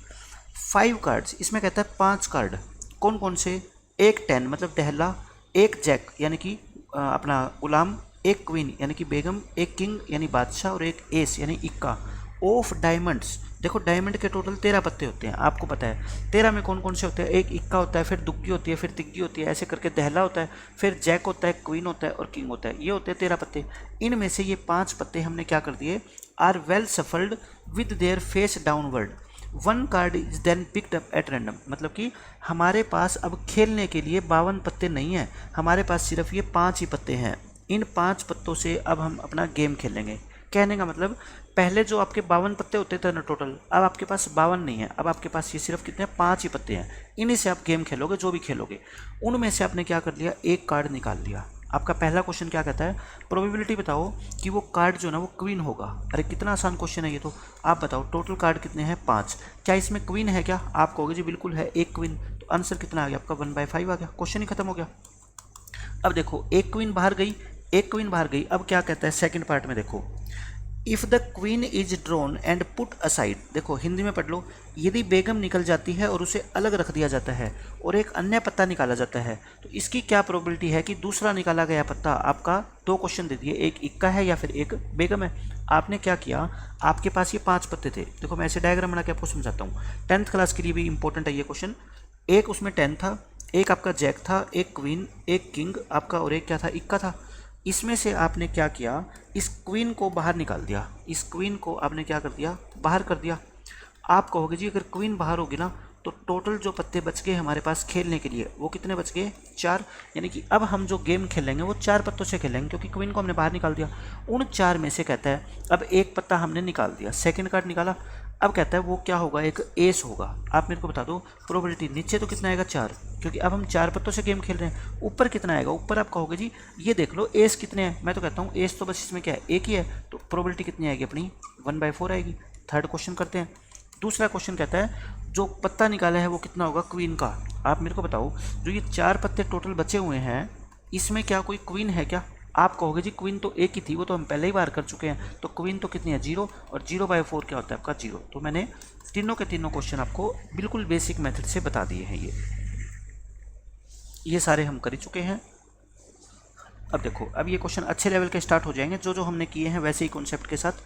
5 कार्ड्स, इसमें कहता है 5 कार्ड कौन कौन से, एक 10 मतलब दहला, एक जैक यानी कि अपना गुलाम, एक क्वीन यानी कि बेगम, एक किंग यानी बादशाह, और एक एस यानी इक्का। ऑफ डायमंड्स, देखो डायमंड के टोटल 13 पत्ते होते हैं, आपको पता है। 13 में कौन कौन से होते हैं, एक इक्का होता है, फिर दुग्गी होती है, फिर तिग्गी होती है, ऐसे करके दहला होता है, फिर जैक होता है, क्वीन होता है और किंग होता है। ये होते हैं 13 पत्ते। इनमें से ये 5 पत्ते हमने क्या कर दिए, are well shuffled with their face downward, 1 card is then picked up at random. मतलब कि हमारे पास अब खेलने के लिए 52 पत्ते नहीं हैं, हमारे पास सिर्फ ये 5 ही पत्ते हैं। इन 5 पत्तों से अब हम अपना गेम खेलेंगे। कहने का मतलब, पहले जो आपके 52 पत्ते होते थे ना टोटल, अब आपके पास 52 नहीं है, अब आपके पास ये सिर्फ कितने 5 ही पत्ते हैं। इन्हीं से आप गेम खेलोगे, जो भी खेलोगे। उनमें से आपने क्या कर लिया, एक कार्ड निकाल लिया। आपका पहला क्वेश्चन क्या कहता है, प्रोबेबिलिटी बताओ कि वो कार्ड जो ना वो क्वीन होगा। अरे कितना आसान क्वेश्चन है ये तो। आप बताओ टोटल कार्ड कितने हैं 5, क्या इसमें क्वीन है क्या? आप कहोगे जी बिल्कुल है, एक क्वीन। तो आंसर कितना आ गया आपका 1/5 आ गया, क्वेश्चन ही खत्म हो गया। अब देखो एक क्वीन बाहर गई, एक क्वीन बाहर गई। अब क्या कहता है सेकंड पार्ट में, देखो if the queen is drawn and put aside. देखो हिंदी में पढ़ लो, यदि बेगम निकल जाती है और उसे अलग रख दिया जाता है और एक अन्य पत्ता निकाला जाता है, तो इसकी क्या प्रोबेबिलिटी है कि दूसरा निकाला गया पत्ता आपका, 2 क्वेश्चन दे दिए, एक इक्का है या फिर एक बेगम है। आपने क्या किया, आपके पास ये 5 पत्ते थे। देखो मैं ऐसे डायग्राम बना के आपको समझाता हूँ, 10th क्लास के लिए भी इंपॉर्टेंट है ये क्वेश्चन। एक उसमें 10 था, एक आपका जैक था, एक क्वीन, एक किंग आपका, और एक क्या था, इक्का था। इसमें से आपने क्या किया, इस क्वीन को बाहर निकाल दिया। इस क्वीन को आपने क्या कर दिया, बाहर कर दिया। आप कहोगे जी अगर क्वीन बाहर होगी ना, तो टोटल जो पत्ते बच गए हमारे पास खेलने के लिए, वो कितने बच गए 4। यानी कि अब हम जो गेम खेलेंगे वो 4 पत्तों से खेलेंगे, क्योंकि क्वीन को हमने बाहर निकाल दिया। उन 4 में से कहता है अब एक पत्ता हमने निकाल दिया, सेकंड कार्ड निकाला। अब कहता है वो क्या होगा, एक एस होगा। आप मेरे को बता दो प्रोबेबिलिटी, नीचे तो कितना आएगा 4, क्योंकि अब हम 4 पत्तों से गेम खेल रहे हैं। ऊपर कितना आएगा, ऊपर आप कहोगे जी ये देख लो एस कितने हैं। मैं तो कहता हूँ एस तो बस इसमें क्या है, एक ही है। तो प्रोबेबिलिटी कितनी आएगी अपनी 1/4 आएगी। थर्ड क्वेश्चन करते हैं। दूसरा क्वेश्चन कहता है जो पत्ता निकाला है वो कितना होगा, क्वीन का। आप मेरे को बताओ जो ये 4 पत्ते टोटल बचे हुए हैं, इसमें क्या कोई क्वीन है क्या? आप कहोगे जी क्वीन तो एक ही थी, वो तो हम पहले ही बार कर चुके हैं। तो क्वीन तो कितनी है 0, और 0/4 क्या होता है आपका 0। तो मैंने तीनों के तीनों क्वेश्चन आपको बिल्कुल बेसिक मेथड से बता दिए हैं। ये सारे हम कर ही चुके हैं। अब देखो, अब ये क्वेश्चन अच्छे लेवल के स्टार्ट हो जाएंगे, जो जो हमने किए हैं वैसे ही कॉन्सेप्ट के साथ।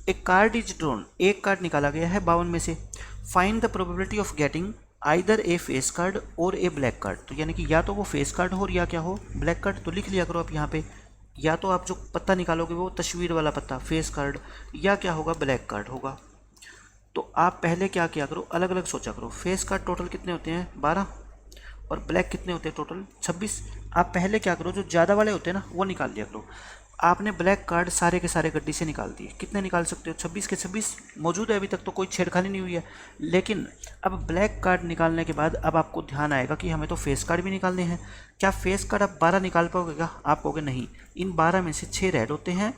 एक कार्ड इज ड्रॉन, एक कार्ड निकाला गया है 52 में से। Find the probability of getting either A face card और ए ब्लैक कार्ड। तो यानी कि या तो वो फेस कार्ड हो और या क्या हो, ब्लैक कार्ड। तो लिख लिया करो आप यहाँ पे या तो आप जो पत्ता निकालोगे वो तस्वीर वाला पत्ता फेस कार्ड, या क्या होगा ब्लैक कार्ड होगा। तो आप पहले क्या किया करो, अलग अलग सोचा करो। फेस कार्ड टोटल कितने होते हैं 12, और ब्लैक कितने होते हैं टोटल 26। आप पहले क्या करो, जो ज़्यादा वाले होते हैं ना वो निकाल लिया करो। आपने ब्लैक कार्ड सारे के सारे गड्डी से निकाल दिए, कितने निकाल सकते हो 26 के 26 मौजूद है, अभी तक तो कोई छेड़खानी नहीं हुई है। लेकिन अब ब्लैक कार्ड निकालने के बाद अब आपको ध्यान आएगा कि हमें तो फेस कार्ड भी निकालने हैं। क्या फेस कार्ड आप 12 निकाल पाओगे क्या? आप कहोगे नहीं, इन 12 में से 6 रेड होते हैं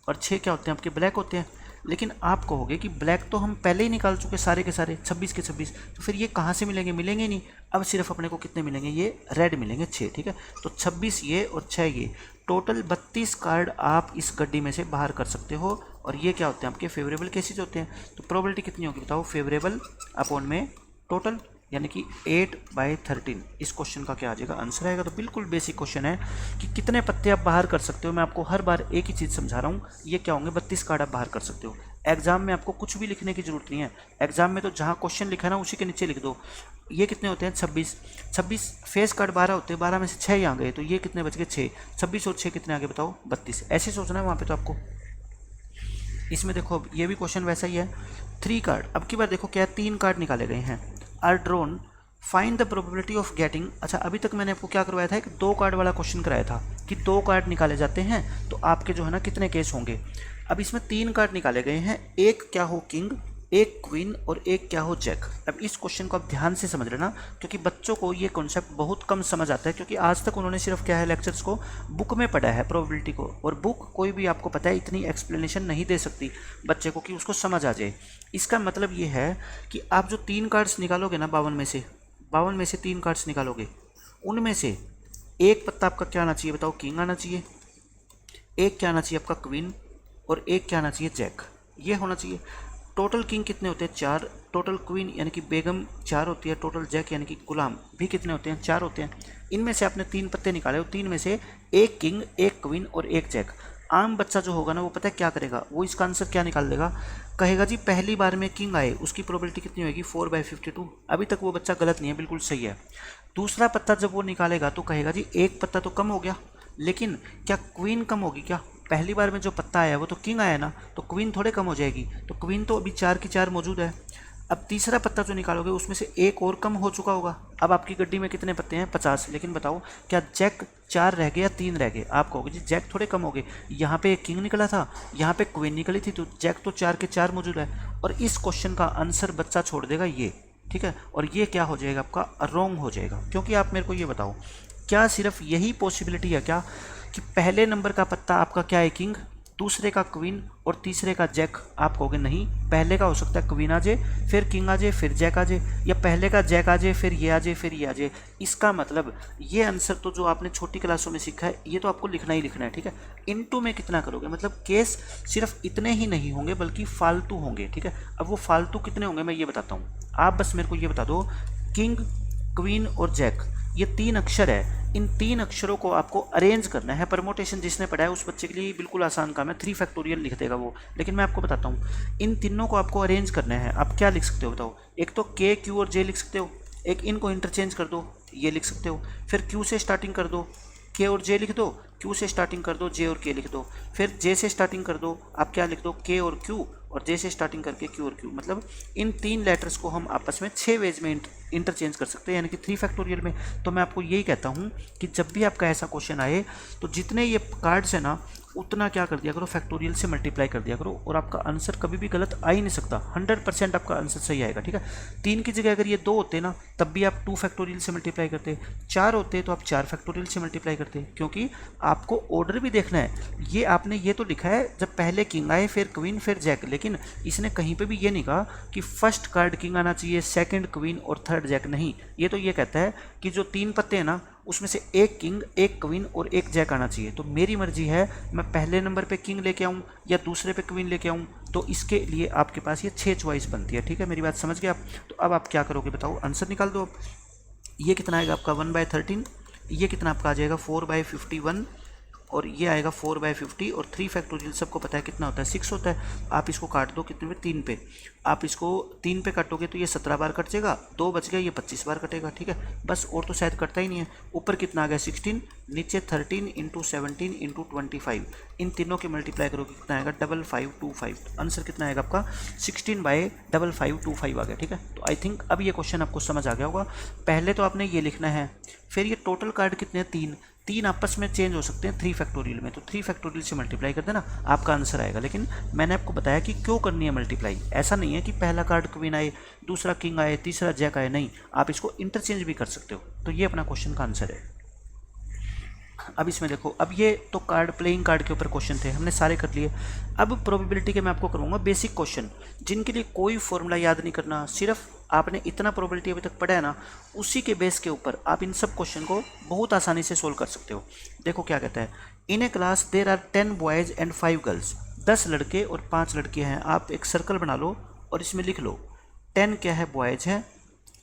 और 6 क्या होते हैं आपके ब्लैक होते हैं। लेकिन आप कहोगे कि ब्लैक तो हम पहले ही निकाल चुके सारे के सारे 26 के 26, तो फिर ये कहाँ से मिलेंगे? मिलेंगे नहीं। अब सिर्फ अपने को कितने मिलेंगे? ये रेड मिलेंगे 6, ठीक है। तो 26 ये और 6 ये, टोटल 32 कार्ड आप इस गड्डी में से बाहर कर सकते हो। और ये क्या होते हैं आपके फेवरेबल केसेज होते हैं। तो प्रोबेबिलिटी कितनी होगी बताओ? फेवरेबल अपॉन में टोटल, यानी कि 8/13। इस क्वेश्चन का क्या आ जाएगा? आंसर आएगा। तो बिल्कुल बेसिक क्वेश्चन है कि कितने पत्ते आप बाहर कर सकते हो। मैं आपको हर बार एक ही चीज़ समझा रहा हूँ, ये क्या होंगे 32 कार्ड आप बाहर कर सकते हो। एग्जाम में आपको कुछ भी लिखने की जरूरत नहीं है। एग्जाम में तो जहाँ क्वेश्चन लिखा है ना उसी के नीचे लिख दो। ये कितने होते हैं 26 फेस कार्ड 12 होते हैं, 12 में से 6 ही आ गए, तो ये कितने बच गए 6। 26 और 6 कितने आ गए बताओ? 32। ऐसे सोचना है वहाँ पे तो आपको। इसमें देखो ये भी क्वेश्चन वैसा ही है। 3 कार्ड, अब की बार देखो क्या 3 कार्ड निकाले गए हैं। Are drawn, find the probability of getting. अच्छा अभी तक मैंने आपको क्या करवाया था, एक 2 कार्ड वाला क्वेश्चन कराया था कि 2 कार्ड निकाले जाते हैं तो आपके जो है ना कितने केस होंगे। अब इसमें 3 कार्ड निकाले गए हैं, एक क्या हो किंग, एक क्वीन और एक क्या हो जैक। अब इस क्वेश्चन को आप ध्यान से समझ लेना, क्योंकि बच्चों को ये कॉन्सेप्ट बहुत कम समझ आता है, क्योंकि आज तक उन्होंने सिर्फ क्या है लेक्चर्स को बुक में पढ़ा है प्रोबेबिलिटी को, और बुक कोई भी आपको पता है इतनी एक्सप्लेनेशन नहीं दे सकती बच्चे को कि उसको समझ आ जाए। इसका मतलब ये है कि आप जो 3 कार्ड्स निकालोगे ना 52 में से 3 कार्ड्स निकालोगे, उनमें से एक पत्ता आपका क्या आना चाहिए बताओ? किंग आना चाहिए, एक क्या आना चाहिए आपका क्वीन, और एक क्या आना चाहिए जैक। ये होना चाहिए। टोटल किंग कितने होते हैं? 4। टोटल क्वीन यानी कि बेगम 4 होती है। टोटल जैक यानी कि गुलाम भी कितने होते हैं? 4 होते हैं। इनमें से आपने 3 पत्ते निकाले हो, 3 में से एक किंग, एक क्वीन और एक जैक। आम बच्चा जो होगा ना वो पता है क्या करेगा? वो इसका आंसर क्या निकाल देगा? कहेगा जी पहली बार में किंग आए, उसकी प्रोबेबिलिटी कितनी होगी? 4/52। अभी तक वो बच्चा गलत नहीं है, बिल्कुल सही है। दूसरा पत्ता जब वो निकालेगा तो कहेगा जी एक पत्ता तो कम हो गया, लेकिन क्या क्वीन कम होगी क्या? पहली बार में जो पत्ता आया वो तो किंग आया ना, तो क्वीन थोड़े कम हो जाएगी। तो क्वीन तो अभी 4 की 4 मौजूद है। अब तीसरा पत्ता जो निकालोगे उसमें से एक और कम हो चुका होगा। अब आपकी गड्डी में कितने पत्ते हैं? 50। लेकिन बताओ क्या जैक 4 रह गए या 3 रह गए? आप कहोगे जी जैक थोड़े कम हो गए, यहाँ पे एक किंग निकला था, यहाँ पे क्वीन निकली थी, तो जैक तो 4 के 4 मौजूद है। और इस क्वेश्चन का आंसर बच्चा छोड़ देगा ये, ठीक है। और ये क्या हो जाएगा आपका? रॉन्ग हो जाएगा। क्योंकि आप मेरे को ये बताओ, क्या सिर्फ यही पॉसिबिलिटी है क्या कि पहले नंबर का पत्ता आपका क्या है? किंग, दूसरे का क्वीन और तीसरे का जैक? आप कहोगे नहीं, पहले का हो सकता है क्वीन आ जाए, फिर किंग आ जाए, फिर जैक आ जाए, या पहले का जैक आ जाए, फिर ये आ जाए, फिर ये आ जाए। इसका मतलब ये आंसर तो जो आपने छोटी क्लासों में सीखा है ये तो आपको लिखना ही लिखना है, ठीक है। इनटू में कितना करोगे? मतलब केस सिर्फ इतने ही नहीं होंगे बल्कि फालतू होंगे, ठीक है। अब वो फालतू कितने होंगे मैं ये बताता हूँ, आप बस मेरे को ये बता दो। किंग, क्वीन और जैक ये 3 अक्षर है, इन 3 अक्षरों को आपको अरेंज करना है। परमोटेशन जिसने पढ़ा है उस बच्चे के लिए बिल्कुल आसान काम है, 3 फैक्टोरियल लिख देगा वो। लेकिन मैं आपको बताता हूँ, इन तीनों को आपको अरेंज करना है। आप क्या लिख सकते हो बताओ? एक तो के, क्यू और जे लिख सकते हो, एक इनको इंटरचेंज कर दो, ये लिख सकते हो। फिर क्यू से स्टार्टिंग कर दो, के और जे लिख दो, क्यू से स्टार्टिंग कर दो, जे और के लिख दो। फिर जे से स्टार्टिंग कर दो, आप क्या लिख दो? के और क्यू, और जे से स्टार्टिंग करके क्यू और क्यू। मतलब इन 3 लेटर्स को हम आपस में 6 वेज में इंटरचेंज कर सकते हैं, यानी कि 3 फैक्टोरियल में। तो मैं आपको यही कहता हूँ कि जब भी आपका ऐसा क्वेश्चन आए तो जितने ये कार्ड्स है ना उतना क्या कर दिया करो? फैक्टोरियल से मल्टीप्लाई कर दिया करो, और आपका आंसर कभी भी गलत आ ही नहीं सकता। 100% आपका आंसर सही आएगा, ठीक है। 3 की जगह अगर ये 2 होते ना तब भी आप 2 फैक्टोरियल से मल्टीप्लाई करते, 4 होते तो आप 4 फैक्टोरियल से मल्टीप्लाई करते, क्योंकि आपको ऑर्डर भी देखना है। ये आपने ये तो लिखा है जब पहले किंग आए, फिर क्वीन, फिर जैक, लेकिन इसने कहीं पे भी ये नहीं कहा कि फर्स्ट कार्ड किंग आना चाहिए, सेकंड क्वीन और थर्ड जैक। नहीं, ये तो ये कहता है कि जो 3 पत्ते हैं ना उसमें से एक किंग, एक क्वीन और एक जैक आना चाहिए। तो मेरी मर्जी है मैं पहले नंबर पे किंग लेके आऊँ या दूसरे पे क्वीन लेके आऊँ, तो इसके लिए आपके पास ये 6 चॉइस बनती है, ठीक है। मेरी बात समझ गए आप? तो अब आप क्या करोगे बताओ? आंसर निकाल दो। ये कितना आएगा आपका? 1/13। ये कितना आपका आ जाएगा? 4/51। और ये आएगा 4/50 और 3 फैक्टोरियल सबको पता है कितना होता है 6 होता है। आप इसको काट दो कितने पे 3 पे, आप इसको 3 पे काटोगे तो ये 17 बार कट जाएगा, 2 बच गया, ये 25 बार कटेगा, ठीक है बस, और तो शायद कटता ही नहीं है। ऊपर कितना आ गया 16, नीचे 13 इंटू 17 इंटू 25, इन तीनों के मल्टीप्लाई करोगे कितना आएगा 5525। आंसर कितना आएगा आपका 16/5525 आ गया, ठीक है। तो आई थिंक अब ये क्वेश्चन आपको समझ आ गया होगा। पहले तो आपने ये लिखना है, फिर ये टोटल कार्ड कितने हैं 3, 3 आपस में चेंज हो सकते हैं 3 फैक्टोरियल में, तो 3 फैक्टोरियल से मल्टीप्लाई कर देना आपका आंसर आएगा। लेकिन मैंने आपको बताया कि क्यों करनी है मल्टीप्लाई, ऐसा नहीं है कि पहला कार्ड क्वीन आए, दूसरा किंग आए, तीसरा जैक आए, नहीं, आप इसको इंटरचेंज भी कर सकते हो। तो ये अपना क्वेश्चन का आंसर है। अब इसमें देखो, अब ये तो कार्ड प्लेइंग कार्ड के ऊपर क्वेश्चन थे, हमने सारे कर लिए। अब प्रोबेबिलिटी के मैं आपको करूँगा बेसिक क्वेश्चन, जिनके लिए कोई फॉर्मूला याद नहीं करना, सिर्फ आपने इतना प्रोबेबिलिटी अभी तक पढ़ा है ना, उसी के बेस के ऊपर आप इन सब क्वेश्चन को बहुत आसानी से सोल्व कर सकते हो। देखो क्या कहता है, in a class there are 10 boys and 5 girls, 10 लड़के और 5 लड़कियाँ हैं। आप एक सर्कल बना लो और इसमें लिख लो 10 क्या है बॉयज़ है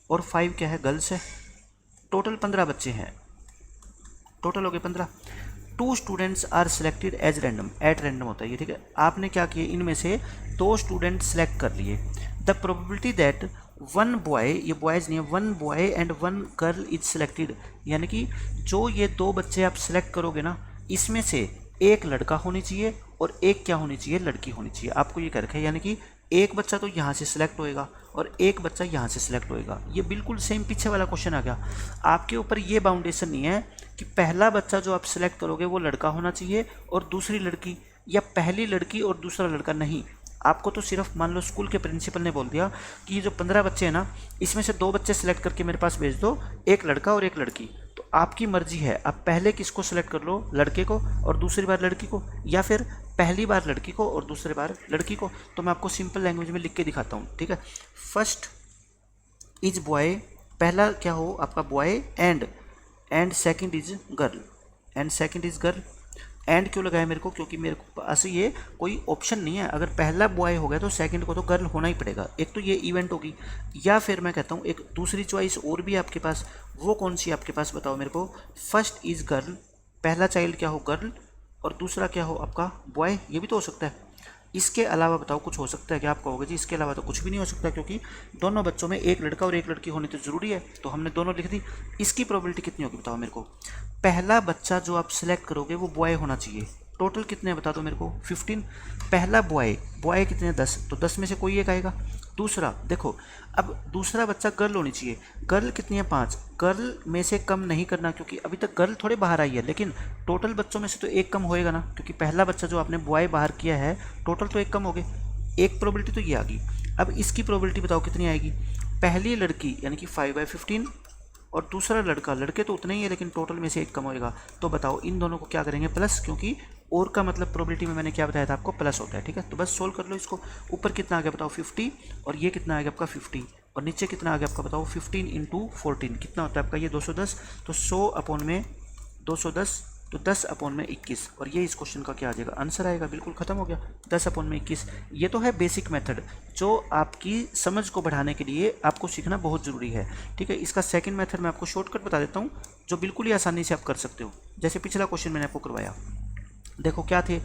और 5 क्या है गर्ल्स है। टोटल 15 बच्चे हैं, टोटल हो गए 15। 2 students are selected as random, at random होता है ये, ठीक है। आपने क्या किए, इनमें से 2 स्टूडेंट सेलेक्ट कर लिए। द प्रोबेबिलिटी दैट 1 बॉय, ये बॉयज़ नहीं है, 1 boy and 1 girl is selected, यानी कि जो ये 2 बच्चे आप सिलेक्ट करोगे ना, इसमें से एक लड़का होनी चाहिए और एक क्या होनी चाहिए, लड़की होनी चाहिए। आपको ये कर रखा है, यानी कि एक बच्चा तो यहाँ से सिलेक्ट होएगा और एक बच्चा यहाँ से सिलेक्ट होएगा। ये बिल्कुल सेम पीछे वाला क्वेश्चन आ गया। आपके ऊपर ये बाउंडेशन नहीं है कि पहला बच्चा जो आप सिलेक्ट करोगे वो लड़का होना चाहिए और दूसरी लड़की, या पहली लड़की और दूसरा लड़का, नहीं। आपको तो सिर्फ मान लो स्कूल के प्रिंसिपल ने बोल दिया कि ये जो 15 बच्चे हैं ना, इसमें से 2 बच्चे सिलेक्ट करके मेरे पास भेज दो, एक लड़का और एक लड़की। तो आपकी मर्जी है, आप पहले किसको सिलेक्ट कर लो, लड़के को और दूसरी बार लड़की को, या फिर पहली बार लड़की को और दूसरी बार लड़की को। तो मैं आपको सिंपल लैंग्वेज में लिख के दिखाता हूँ, ठीक है। फर्स्ट इज बॉय, पहला क्या हो आपका boy, and second is girl, and second is girl. And क्यों लगाया मेरे को, क्योंकि मेरे को पास ये कोई ऑप्शन नहीं है, अगर पहला बॉय हो गया तो सेकंड को तो गर्ल होना ही पड़ेगा। एक तो ये इवेंट होगी, या फिर मैं कहता हूँ एक दूसरी चॉइस और भी आपके पास, वो कौन सी आपके पास बताओ मेरे को। फर्स्ट इज गर्ल, पहला चाइल्ड क्या हो गर्ल और दूसरा क्या हो आपका बॉय, ये भी तो हो सकता है। इसके अलावा बताओ कुछ हो सकता है क्या, आप कहोगे जी इसके अलावा तो कुछ भी नहीं हो सकता, क्योंकि दोनों बच्चों में एक लड़का और एक लड़की होनी तो ज़रूरी है, तो हमने दोनों लिख दी। इसकी प्रोबेबिलिटी कितनी होगी बताओ मेरे को। पहला बच्चा जो आप सिलेक्ट करोगे वो बॉय होना चाहिए, टोटल कितने बता दो मेरे को 15। पहला बॉय, बॉय कितने 10, तो 10 में से कोई एक आएगा। दूसरा देखो, अब दूसरा बच्चा गर्ल होनी चाहिए, गर्ल कितनी है 5, गर्ल में से कम नहीं करना, क्योंकि अभी तक गर्ल थोड़े बाहर आई है, लेकिन टोटल बच्चों में से तो एक कम होएगा ना, क्योंकि पहला बच्चा जो आपने बॉय बाहर किया है, टोटल तो एक कम हो गए, एक प्रोबेबिलिटी तो ये आ गई। अब इसकी प्रोबेबिलिटी बताओ कितनी आएगी। पहली लड़की यानी कि 5/15 और दूसरा लड़का, लड़के तो उतने ही है लेकिन टोटल में से एक कम होएगा। तो बताओ इन दोनों को क्या करेंगे प्लस, क्योंकि और का मतलब प्रोबेबिलिटी में मैंने क्या बताया था आपको, प्लस होता है, ठीक है। तो बस सोल्व कर लो इसको। ऊपर कितना आ गया बताओ 50, और ये कितना आ गया आपका 50, और नीचे कितना आ गया आपका बताओ 15 इंटू 14 कितना होता है आपका ये 210। तो 100 अपॉन में 210, तो 10 अपॉन में 21, और ये इस क्वेश्चन का क्या आ जाएगा, आंसर आएगा। बिल्कुल खत्म हो गया, 10 अपॉन में 21। ये तो है बेसिक मेथड, जो आपकी समझ को बढ़ाने के लिए आपको सीखना बहुत ज़रूरी है, ठीक है। इसका सेकंड मेथड मैं आपको शॉर्टकट बता देता हूँ, जो बिल्कुल ही आसानी से आप कर सकते हो। जैसे पिछला क्वेश्चन मैंने आपको करवाया, देखो क्या थे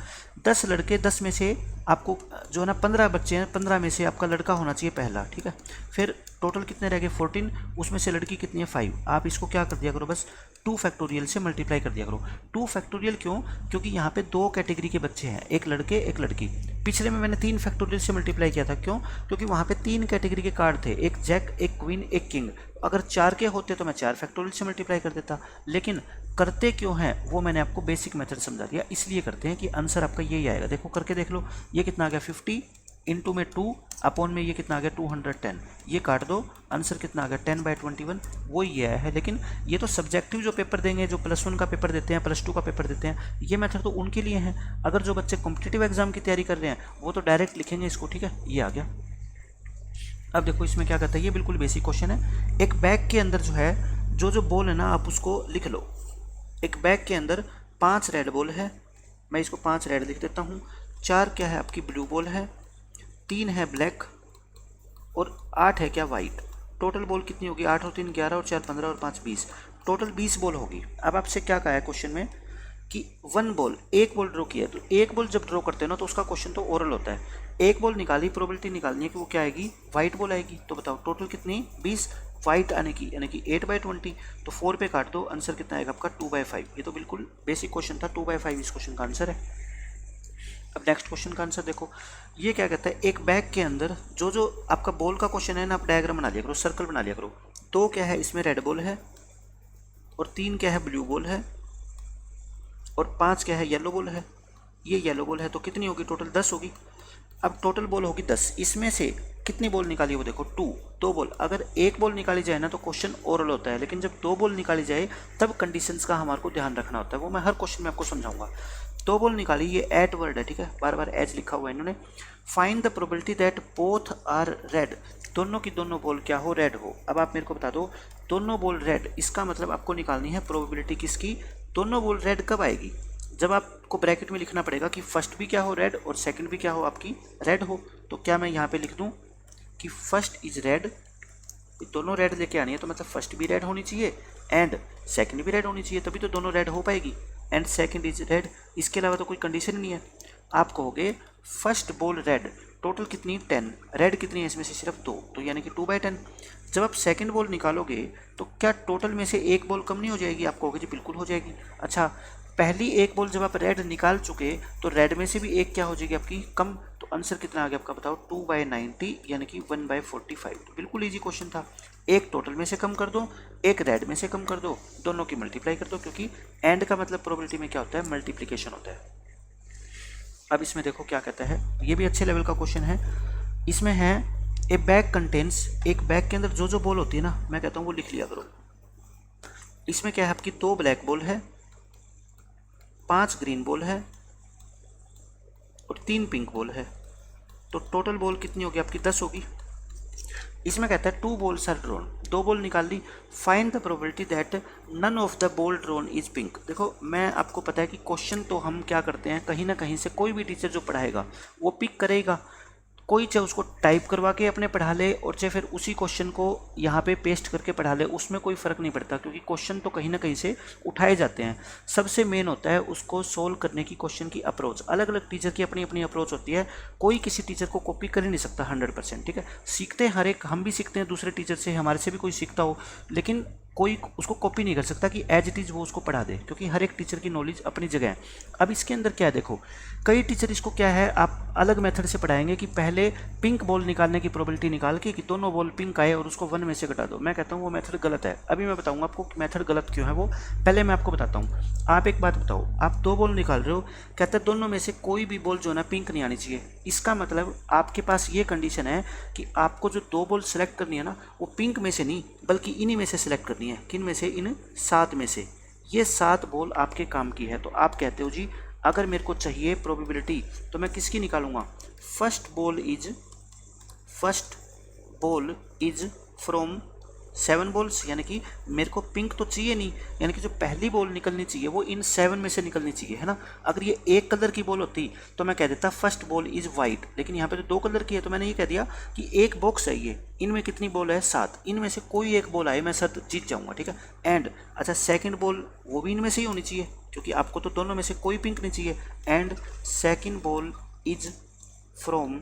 10 लड़के, 10 में से आपको जो है ना 15 बच्चे हैं, 15 में से आपका लड़का होना चाहिए पहला, ठीक है। फिर टोटल कितने रह गए 14, उसमें से लड़की कितनी है 5। आप इसको क्या कर दिया करो, बस 2 फैक्टोरियल से मल्टीप्लाई कर दिया करो। 2 फैक्टोरियल क्यों, क्योंकि यहाँ पे 2 कैटेगरी के बच्चे हैं, एक लड़के एक लड़की। पिछले में मैंने 3 फैक्टोरियल से मल्टीप्लाई किया था, क्यों, क्योंकि वहाँ पे 3 कैटेगरी के कार्ड थे, एक जैक, एक क्वीन, एक किंग। अगर 4 के होते तो मैं 4 फैक्टोरियल से मल्टीप्लाई कर देता, लेकिन करते क्यों हैं वो मैंने आपको बेसिक मेथड समझा दिया, इसलिए करते हैं कि आंसर आपका यही आएगा। देखो करके देख लो, ये कितना आ गया 50 इंटू में 2 अपॉन में ये कितना आ गया 210, ये काट दो, आंसर कितना आ गया 10/21, वो ये आया है। लेकिन ये तो सब्जेक्टिव जो पेपर देंगे, जो +1 का पेपर देते हैं, +2 का पेपर देते हैं, ये मेथड तो उनके लिए है। अगर जो बच्चे कॉम्पिटिटिव एग्जाम की तैयारी कर रहे हैं वो तो डायरेक्ट लिखेंगे इसको, ठीक है। ये आ गया। अब देखो इसमें क्या कहता है, ये बिल्कुल बेसिक क्वेश्चन है। एक बैग के अंदर जो है, जो बॉल है ना, आप उसको लिख लो। एक बैग के अंदर 5 रेड बॉल है, मैं इसको 5 रेड लिख देता हूँ। 4 क्या है आपकी ब्लू बॉल है, 3 है ब्लैक, और 8 है क्या वाइट। टोटल बॉल कितनी होगी, 8 और 3 11 और 4 15 और 5 20, टोटल 20 बॉल होगी। अब आपसे क्या कहा है क्वेश्चन में कि वन बॉल, एक बॉल ड्रॉ किया है, तो एक बॉल जब ड्रॉ करते हैं ना तो उसका क्वेश्चन तो ओरल होता है। एक बॉल निकाली, प्रोबेबिलिटी निकालनी है कि वो क्या आएगी, वाइट बॉल आएगी। तो बताओ टोटल कितनी, 20, वाइट आने की यानी कि 8/20, तो 4 पे काट दो, आंसर कितना आएगा आपका 2/5। ये तो बिल्कुल बेसिक क्वेश्चन था, 2/5 इस क्वेश्चन का आंसर है। अब नेक्स्ट क्वेश्चन का आंसर देखो, ये क्या कहता है, एक बैग के अंदर जो जो आपका बॉल का क्वेश्चन है ना, आप डायग्राम बना लिया करो, सर्कल बना लिया करो। तो क्या है, इसमें रेड बॉल है, और 3 क्या है, ब्लू बॉल है, और 5 क्या है, येलो बॉल है। ये येलो बॉल है तो कितनी होगी, टोटल 10 होगी। अब टोटल बॉल होगी 10, इसमें से कितनी बॉल निकाली वो देखो, 2, 2 बॉल। अगर एक बॉल निकाली जाए ना तो क्वेश्चन ओरल होता है, लेकिन जब 2 बॉल निकाली जाए तब कंडीशंस का हमारे को ध्यान रखना होता है, वो मैं हर क्वेश्चन में आपको समझाऊंगा। 2 बॉल निकाली, ये एट वर्ड है, ठीक है, बार बार एज लिखा हुआ है इन्होंने। Find the probability that both are red, दोनों की दोनों बॉल क्या हो, रेड हो। अब आप मेरे को बता दो, दोनों बॉल रेड, इसका मतलब आपको निकालनी है प्रोबेबिलिटी किसकी, दोनों बॉल रेड कब आएगी, जब आपको ब्रैकेट में लिखना पड़ेगा कि फर्स्ट भी क्या हो रेड और सेकंड भी क्या हो आपकी रेड हो। तो क्या मैं यहाँ पे लिख दूँ कि फर्स्ट इज रेड, दोनों रेड लेके आनी है, तो मतलब फर्स्ट भी रेड होनी चाहिए एंड सेकंड भी रेड होनी चाहिए, तभी तो दोनों रेड हो पाएगी। एंड सेकंड इज रेड, इसके अलावा तो कोई कंडीशन नहीं है। आप कहोगे फर्स्ट बॉल रेड, टोटल कितनी 10, रेड कितनी है इसमें से सिर्फ 2, तो यानी कि 2/10। जब आप सेकंड बॉल निकालोगे तो क्या टोटल में से एक बॉल कम नहीं हो जाएगी, आप कहोगे जी बिल्कुल हो जाएगी। अच्छा, पहली एक बॉल जब आप रेड निकाल चुके तो रेड में से भी एक क्या हो जाएगी आपकी कम, तो आंसर कितना आ गया आपका बताओ, 2/90 यानी कि 1/45। तो बिल्कुल इजी क्वेश्चन था। एक टोटल में से कम कर दो, एक रेड में से कम कर दो, दोनों की मल्टीप्लाई कर दो, क्योंकि एंड का मतलब प्रोबेबिलिटी में क्या होता है, मल्टीप्लिकेशन होता है। अब इसमें देखो क्या कहता है, ये भी अच्छे लेवल का क्वेश्चन है। इसमें है ए बैग कंटेन्स, एक बैग के अंदर जो जो बॉल होती है ना, मैं कहता हूँ वो लिख लिया करो। इसमें क्या है आपकी 2 ब्लैक बॉल है, 5 ग्रीन बॉल है और 3 पिंक बॉल है, तो टोटल बॉल कितनी होगी आपकी 10 होगी। इसमें कहता है 2 बॉल्स आर ड्रॉन, 2 बॉल निकाल ली, find the probability that none of the ball drawn is pink. देखो मैं आपको पता है कि क्वेश्चन तो हम क्या करते हैं, कहीं ना कहीं से कोई भी टीचर जो पढ़ाएगा वो पिक करेगा, कोई चाहे उसको टाइप करवा के अपने पढ़ा ले और चाहे फिर उसी क्वेश्चन को यहाँ पे पेस्ट करके पढ़ा ले, उसमें कोई फ़र्क नहीं पड़ता, क्योंकि क्वेश्चन तो कहीं ना कहीं से उठाए जाते हैं। सबसे मेन होता है उसको सोल्व करने की क्वेश्चन की अप्रोच। अलग अलग टीचर की अपनी अपनी अप्रोच होती है, कोई किसी टीचर को कॉपी कर ही नहीं सकता 100%, ठीक है। सीखते हैं हर एक, हम भी सीखते हैं दूसरे टीचर से, हमारे से भी कोई सीखता हो, लेकिन कोई उसको कॉपी नहीं कर सकता कि एज इट इज़ वो उसको पढ़ा दे, क्योंकि हर एक टीचर की नॉलेज अपनी जगह है। अब इसके अंदर क्या है देखो, कई टीचर इसको क्या है आप अलग मेथड से पढ़ाएंगे कि पहले पिंक बॉल निकालने की प्रोबेबिलिटी निकाल के कि दोनों बॉल पिंक आए और उसको 1 में से घटा दो। मैं कहता हूँ वो मेथड गलत है। अभी मैं बताऊँगा आपको मेथड गलत क्यों है, वो पहले मैं आपको बताता हूँ। आप एक बात बताओ, आप 2 बॉल निकाल रहे हो, कहते हैं दोनों में से कोई भी बॉल जो है ना पिंक नहीं आनी चाहिए। इसका मतलब आपके पास ये कंडीशन है कि आपको जो 2 बॉल सेलेक्ट करनी है ना, वो पिंक में से नहीं बल्कि इन्हीं में से सिलेक्ट करनी है। किन में से, इन 7 में से। ये 7 बॉल आपके काम की है। तो आप कहते हो जी अगर मेरे को चाहिए प्रोबेबिलिटी तो मैं किसकी निकालूंगा, first ball is from 7 balls, यानी कि मेरे को पिंक तो चाहिए नहीं, यानी कि जो पहली बॉल निकलनी चाहिए वो इन 7 में से निकलनी चाहिए, है ना। अगर ये एक कलर की बॉल होती तो मैं कह देता फर्स्ट बॉल इज वाइट, लेकिन यहाँ पे तो 2 कलर की है तो मैंने ये कह दिया कि एक बॉक्स है ये, इनमें कितनी बॉल है 7, इनमें से कोई एक बॉल आए मैं सर जीत जाऊँगा, ठीक है। एंड अच्छा सेकेंड बॉल वो भी इनमें से ही होनी चाहिए, क्योंकि आपको तो दोनों में से कोई पिंक नहीं चाहिए। And second ball is from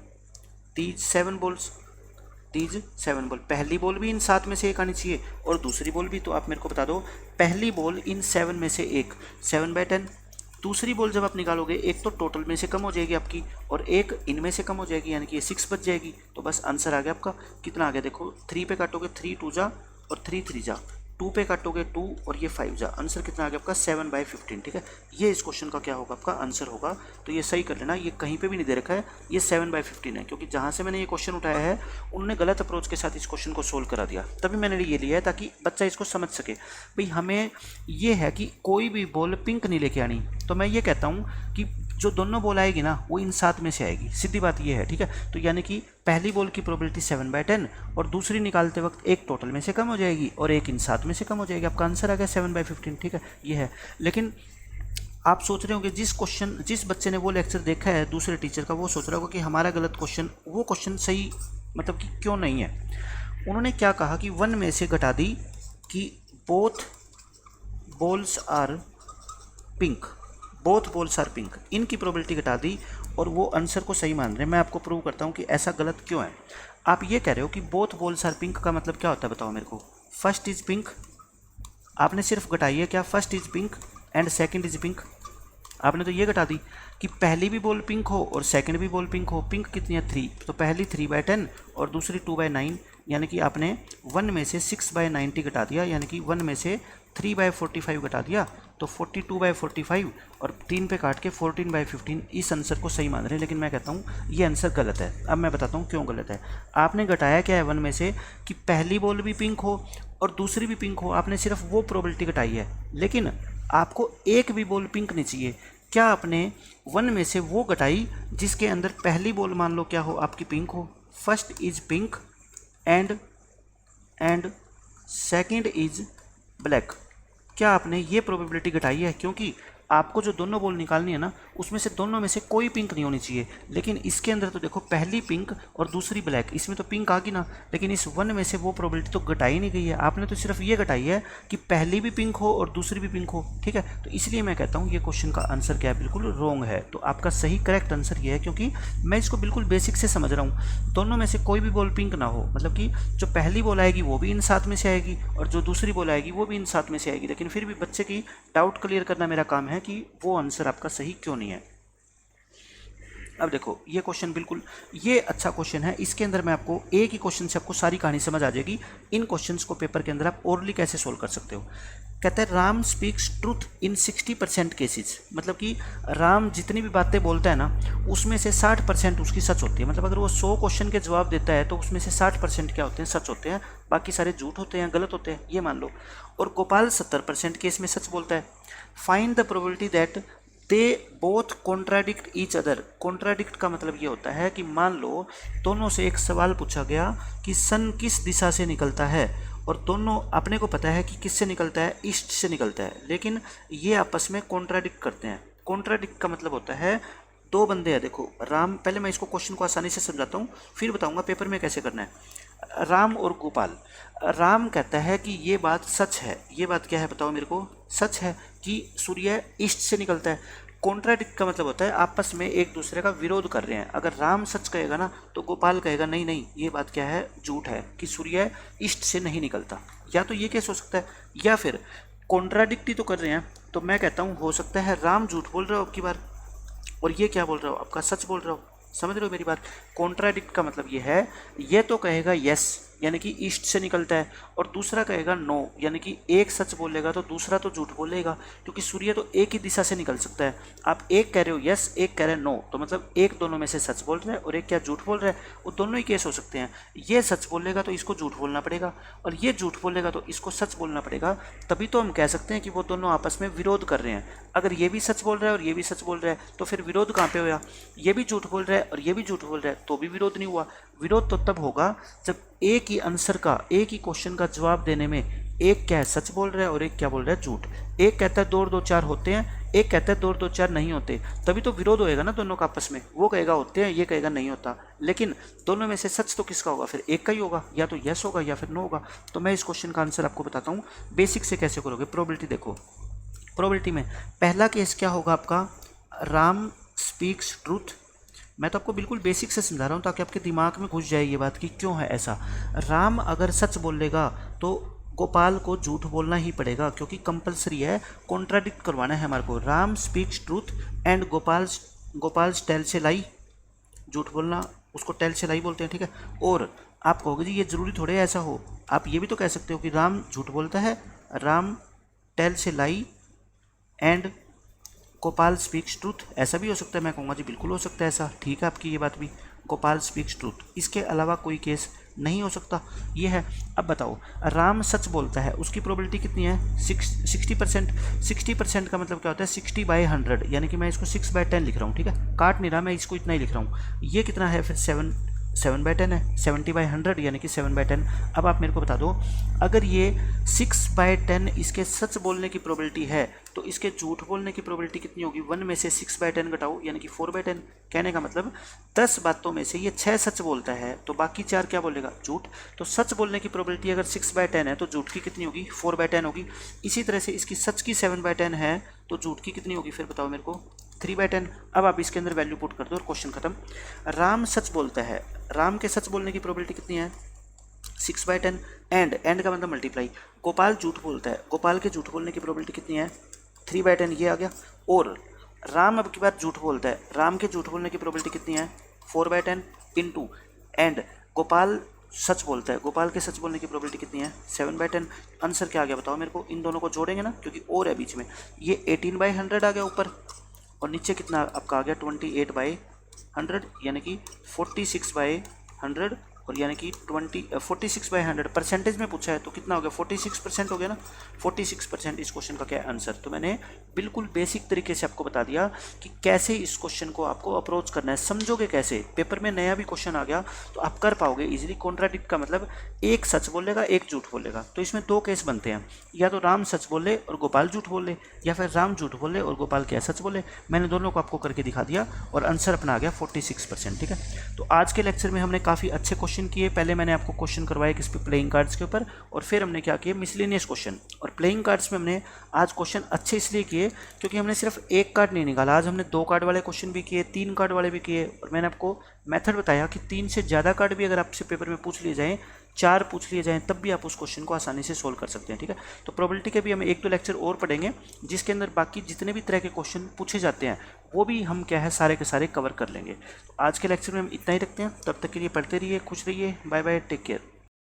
these 7 balls, these 7 ball, पहली बॉल भी इन 7 में से एक आनी चाहिए और दूसरी बॉल भी। तो आप मेरे को बता दो पहली बॉल इन 7 में से एक, 7/10। दूसरी बॉल जब आप निकालोगे एक तो टोटल में से कम हो जाएगी आपकी और एक इनमें से कम हो जाएगी, यानी कि ये 6 बच जाएगी। तो बस आंसर आ गया आपका, कितना आ गया देखो, 3 पे काटोगे 3 2 जा और 3 3 जा, 2 पे काटोगे 2 और ये 5 जा, आंसर कितना आ गया आपका 7/15, ठीक है। ये इस क्वेश्चन का क्या होगा आपका आंसर होगा। तो ये सही कर लेना, ये कहीं पे भी नहीं दे रखा है, ये 7/15 है, क्योंकि जहाँ से मैंने ये क्वेश्चन उठाया है उन्होंने गलत अप्रोच के साथ इस क्वेश्चन को सोल्व करा दिया, तभी मैंने ये लिया है ताकि बच्चा इसको समझ सके। भाई हमें ये है कि कोई भी बॉल पिंक नहीं लेके आनी, तो मैं ये कहता हूँ कि जो दोनों बॉल आएगी ना वो इन 7 में से आएगी, सीधी बात ये है, ठीक है। तो यानी कि पहली बॉल की प्रोबेबिलिटी 7/10 और दूसरी निकालते वक्त एक टोटल में से कम हो जाएगी और एक इन 7 में से कम हो जाएगी। आपका आंसर आ गया 7/15, ठीक है, ये है। लेकिन आप सोच रहे होंगे जिस बच्चे ने वो लेक्चर देखा है दूसरे टीचर का, वो सोच रहा होगा कि हमारा गलत क्वेश्चन, वो क्वेश्चन सही मतलब कि क्यों नहीं है। उन्होंने क्या कहा कि 1 में से घटा दी कि both balls are pink, both balls are pink, इनकी प्रोबेबिलिटी घटा दी और वो आंसर को सही मान रहे हैं। मैं आपको प्रूव करता हूँ कि ऐसा गलत क्यों है। आप ये कह रहे हो कि बोथ बॉल्स आर पिंक का मतलब क्या होता है बताओ मेरे को। फर्स्ट इज पिंक, आपने सिर्फ घटाई है क्या, first is pink and second is pink. आपने तो ये घटा दी कि पहली भी बॉल पिंक हो और सेकंड भी बॉल पिंक हो। पिंक कितनी है 3, तो पहली 3/10 और दूसरी 2/9, यानी कि आपने 1 में से 6/90 घटा दिया, यानी कि 1 में से 3/45 घटा दिया, तो 42/45 और 3 पे काट के 14/15, इस आंसर को सही मान रहे हैं। लेकिन मैं कहता हूँ ये आंसर गलत है। अब मैं बताता हूँ क्यों गलत है। आपने घटाया क्या है 1 में से कि पहली बॉल भी पिंक हो और दूसरी भी पिंक हो, आपने सिर्फ वो प्रोबेबिलिटी घटाई है, लेकिन आपको एक भी बॉल पिंक नहीं चाहिए। क्या आपने 1 में से वो घटाई जिसके अंदर पहली बॉल मान लो क्या हो आपकी पिंक हो, first is pink and second is black. क्या आपने ये प्रोबेबिलिटी घटाई है? क्योंकि आपको जो दोनों बॉल निकालनी है ना, उसमें से दोनों में से कोई पिंक नहीं होनी चाहिए। लेकिन इसके अंदर तो देखो पहली पिंक और दूसरी ब्लैक, इसमें तो पिंक आ गई ना, लेकिन इस 1 में से वो प्रोबेबिलिटी तो घटाई नहीं गई है। आपने तो सिर्फ ये घटाई है कि पहली भी पिंक हो और दूसरी भी पिंक हो, ठीक है। तो इसलिए मैं कहता हूँ ये क्वेश्चन का आंसर क्या है, बिल्कुल रॉन्ग है। तो आपका सही करेक्ट आंसर ये है, क्योंकि मैं इसको बिल्कुल बेसिक से समझ रहा हूँ। दोनों में से कोई भी बॉल पिंक ना हो, मतलब कि जो पहली बॉल आएगी वो भी इन 7 में से आएगी और जो दूसरी बॉल आएगी वो भी इन 7 में से आएगी। लेकिन फिर भी बच्चे की डाउट क्लियर करना मेरा काम है कि वो आंसर आपका सही क्यों नहीं है। अब देखो ये क्वेश्चन बिल्कुल ये अच्छा क्वेश्चन है। इसके अंदर मैं आपको एक ही क्वेश्चन से आपको सारी कहानी समझ आ जाएगी। इन क्वेश्चंस को पेपर के अंदर आप ओरली कैसे सोल्व कर सकते हो। कहता है Ram speaks truth in 60% cases, मतलब कि राम जितनी भी बातें बोलता है ना, उसमें से 60% उसकी सच होती है। मतलब अगर वो 100 क्वेश्चन के जवाब देता है तो उसमें से 60% क्या होते हैं, सच होते हैं, बाकी सारे झूठ होते हैं, गलत होते हैं, ये मान लो। और गोपाल 70% केस में सच बोलता है। Find the probability that they both contradict each other. Contradict का मतलब ये होता है कि मान लो दोनों से एक सवाल पूछा गया कि सन किस दिशा से निकलता है, और दोनों अपने को पता है कि किससे निकलता है, ईस्ट से निकलता है, लेकिन ये आपस में कॉन्ट्राडिक्ट करते हैं। कॉन्ट्राडिक्ट का मतलब होता है दो बंदे हैं, देखो राम, पहले मैं इसको क्वेश्चन को आसानी से समझाता हूँ, फिर बताऊंगा पेपर में कैसे करना है। राम और गोपाल, राम कहता है कि ये बात सच है। ये बात क्या है बताओ मेरे को, सच है कि सूर्य ईस्ट से निकलता है। कॉन्ट्राडिक्ट का मतलब होता है आपस में एक दूसरे का विरोध कर रहे हैं। अगर राम सच कहेगा ना तो गोपाल कहेगा नहीं नहीं ये बात क्या है, झूठ है कि सूर्य ईस्ट से नहीं निकलता। या तो ये केस हो सकता है, या फिर कॉन्ट्राडिक्ट ही तो कर रहे हैं। तो मैं कहता हूँ हो सकता है राम झूठ बोल रहे हो अब की बार, और ये क्या बोल रहा हो, आपका सच बोल रहा हो। समझ रहे हो मेरी बात। कॉन्ट्राडिक्ट का मतलब ये है, ये तो कहेगा यस यानी कि ईस्ट से निकलता है, और दूसरा कहेगा नो, यानी कि एक सच बोलेगा तो दूसरा तो झूठ बोलेगा, क्योंकि सूर्य तो एक ही दिशा से निकल सकता है। आप एक कह रहे हो यस, एक कह रहे हो नो, तो मतलब एक दोनों में से सच बोल रहा है और एक क्या झूठ बोल रहा है। वो दोनों ही केस हो सकते हैं। ये सच बोलेगा तो इसको झूठ बोलना पड़ेगा, और ये झूठ बोलेगा तो इसको सच बोलना पड़ेगा। तभी तो हम कह सकते हैं कि वो दोनों आपस में विरोध कर रहे हैं। अगर ये भी सच बोल रहा है और ये भी सच बोल रहा है तो फिर विरोध कहाँ पे हुआ। ये भी झूठ बोल रहा है और ये भी झूठ बोल रहा है तो भी विरोध नहीं हुआ। विरोध तो तब होगा जब एक ही आंसर का, एक ही क्वेश्चन का जवाब देने में एक क्या है सच बोल रहा है और एक क्या बोल रहा है झूठ। एक कहता है 2 और 2 4 होते हैं, एक कहता है 2 और 2 4 नहीं होते, तभी तो विरोध होएगा ना दोनों का आपस में। वो कहेगा होते हैं, ये कहेगा नहीं होता, लेकिन दोनों में से सच तो किसका होगा, फिर एक का ही होगा, या तो यस होगा या फिर नो होगा। तो मैं इस क्वेश्चन का आंसर आपको बताता हूँ बेसिक से कैसे करोगे। प्रोबेबिलिटी देखो, प्रोबेबिलिटी में पहला केस क्या होगा आपका, राम स्पीक्स ट्रूथ। मैं तो आपको बिल्कुल बेसिक से समझा रहा हूँ ताकि आपके दिमाग में घुस जाए ये बात कि क्यों है ऐसा। राम अगर सच बोलेगा तो गोपाल को झूठ बोलना ही पड़ेगा, क्योंकि कंपलसरी है, कॉन्ट्राडिक्ट करवाना है हमारे को। Ram speaks truth and Gopal tells lie, झूठ बोलना उसको टेल से लाई बोलते हैं, ठीक है। और आप कहोगे जी ये जरूरी थोड़े ऐसा हो, आप ये भी तो कह सकते हो कि राम झूठ बोलता है, राम टेल से lie and Gopal speaks truth, ऐसा भी हो सकता है। मैं कहूँगा जी बिल्कुल हो सकता है ऐसा, ठीक है आपकी ये बात भी, गोपाल स्पीक्स ट्रूथ, इसके अलावा कोई केस नहीं हो सकता, ये है। अब बताओ राम सच बोलता है, उसकी प्रोबेबिलिटी कितनी है, 60%। 60% का मतलब क्या होता है, 60/100, यानी कि मैं इसको 6/10 लिख रहा हूँ, ठीक है, काट नहीं रहा, मैं इसको इतना ही लिख रहा हूँ। ये कितना है फिर 7/10 है, 70/100 यानी कि 7/10। अब आप मेरे को बता दो, अगर ये 6/10 इसके सच बोलने की प्रोबेबिलिटी है तो इसके झूठ बोलने की प्रोबेबिलिटी कितनी होगी। 1 में से 6/10 घटाओ यानी कि 4/10। कहने का मतलब 10 बातों में से ये 6 सच बोलता है तो बाकी 4 क्या बोलेगा, झूठ। तो सच बोलने की प्रोबेबिलिटी अगर 6/10 है तो झूठ की कितनी होगी, 4/10 होगी। इसी तरह से इसकी सच की 7/10 है तो झूठ की कितनी होगी फिर बताओ मेरे को, 3/10। अब आप इसके अंदर वैल्यू पुट कर दो और क्वेश्चन खत्म। राम सच बोलता है, राम के सच बोलने की प्रोबेबिलिटी कितनी है, 6/10। एंड का मतलब मल्टीप्लाई। गोपाल झूठ बोलता है, गोपाल के झूठ बोलने की प्रोबेबिलिटी कितनी है, 3/10, ये आ गया। और राम अब की बात झूठ बोलता है, राम के झूठ बोलने की प्रोबेबिलिटी कितनी है, 4/10 इंटू एंड गोपाल सच बोलता है, गोपाल के सच बोलने की प्रोबेबिलिटी कितनी है, 7/10। आंसर क्या आ गया बताओ मेरे को, इन दोनों को जोड़ेंगे ना क्योंकि और है बीच में, ये 18/100 आ गया ऊपर, और नीचे कितना आपका आ गया 28/100, यानी कि 46/100, और यानी कि 46/100 परसेंटेज में पूछा है तो कितना हो गया, 46% हो गया ना, 46% इस क्वेश्चन का क्या है आंसर। तो मैंने बिल्कुल बेसिक तरीके से आपको बता दिया कि कैसे इस क्वेश्चन को आपको अप्रोच करना है, समझोगे कैसे। पेपर में नया भी क्वेश्चन आ गया तो आप कर पाओगे इजीली। कॉन्ट्राडिक्ट का मतलब एक सच बोलेगा एक झूठ बोलेगा, तो इसमें दो केस बनते हैं, या तो राम सच बोले और गोपाल झूठ बोले, या फिर राम झूठ बोले और गोपाल क्या सच बोले। मैंने दोनों को आपको करके दिखा दिया और आंसर अपना आ गया 46%। ठीक है, तो आज के लेक्चर में हमने काफ़ी अच्छे क्वेश्चन किए। पहले मैंने आपको क्वेश्चन करवाए किस पे, प्लेइंग कार्ड्स के ऊपर, और फिर हमने क्या किया, मिसलेनियस क्वेश्चन। और प्लेइंग कार्ड्स में हमने आज क्वेश्चन अच्छे इसलिए किए क्योंकि हमने सिर्फ एक कार्ड नहीं निकाला, आज हमने 2 कार्ड वाले क्वेश्चन भी किए, 3 कार्ड वाले भी किए, और मैंने आपको मेथड बताया कि 3 से ज़्यादा कार्ड भी अगर आपसे पेपर में पूछ लिए जाएँ, 4 पूछ लिए जाएँ, तब भी आप उस क्वेश्चन को आसानी से सोल्व कर सकते हैं। ठीक है, तो प्रोबेबिलिटी के भी हम 1-2 लेक्चर और पढ़ेंगे जिसके अंदर बाकी जितने भी तरह के क्वेश्चन पूछे जाते हैं वो भी हम क्या है सारे के सारे कवर कर लेंगे। तो आज के लेक्चर में हम इतना ही रखते हैं, तब तक के लिए पढ़ते रहिए, खुश रहिए, बाय बाय, टेक केयर।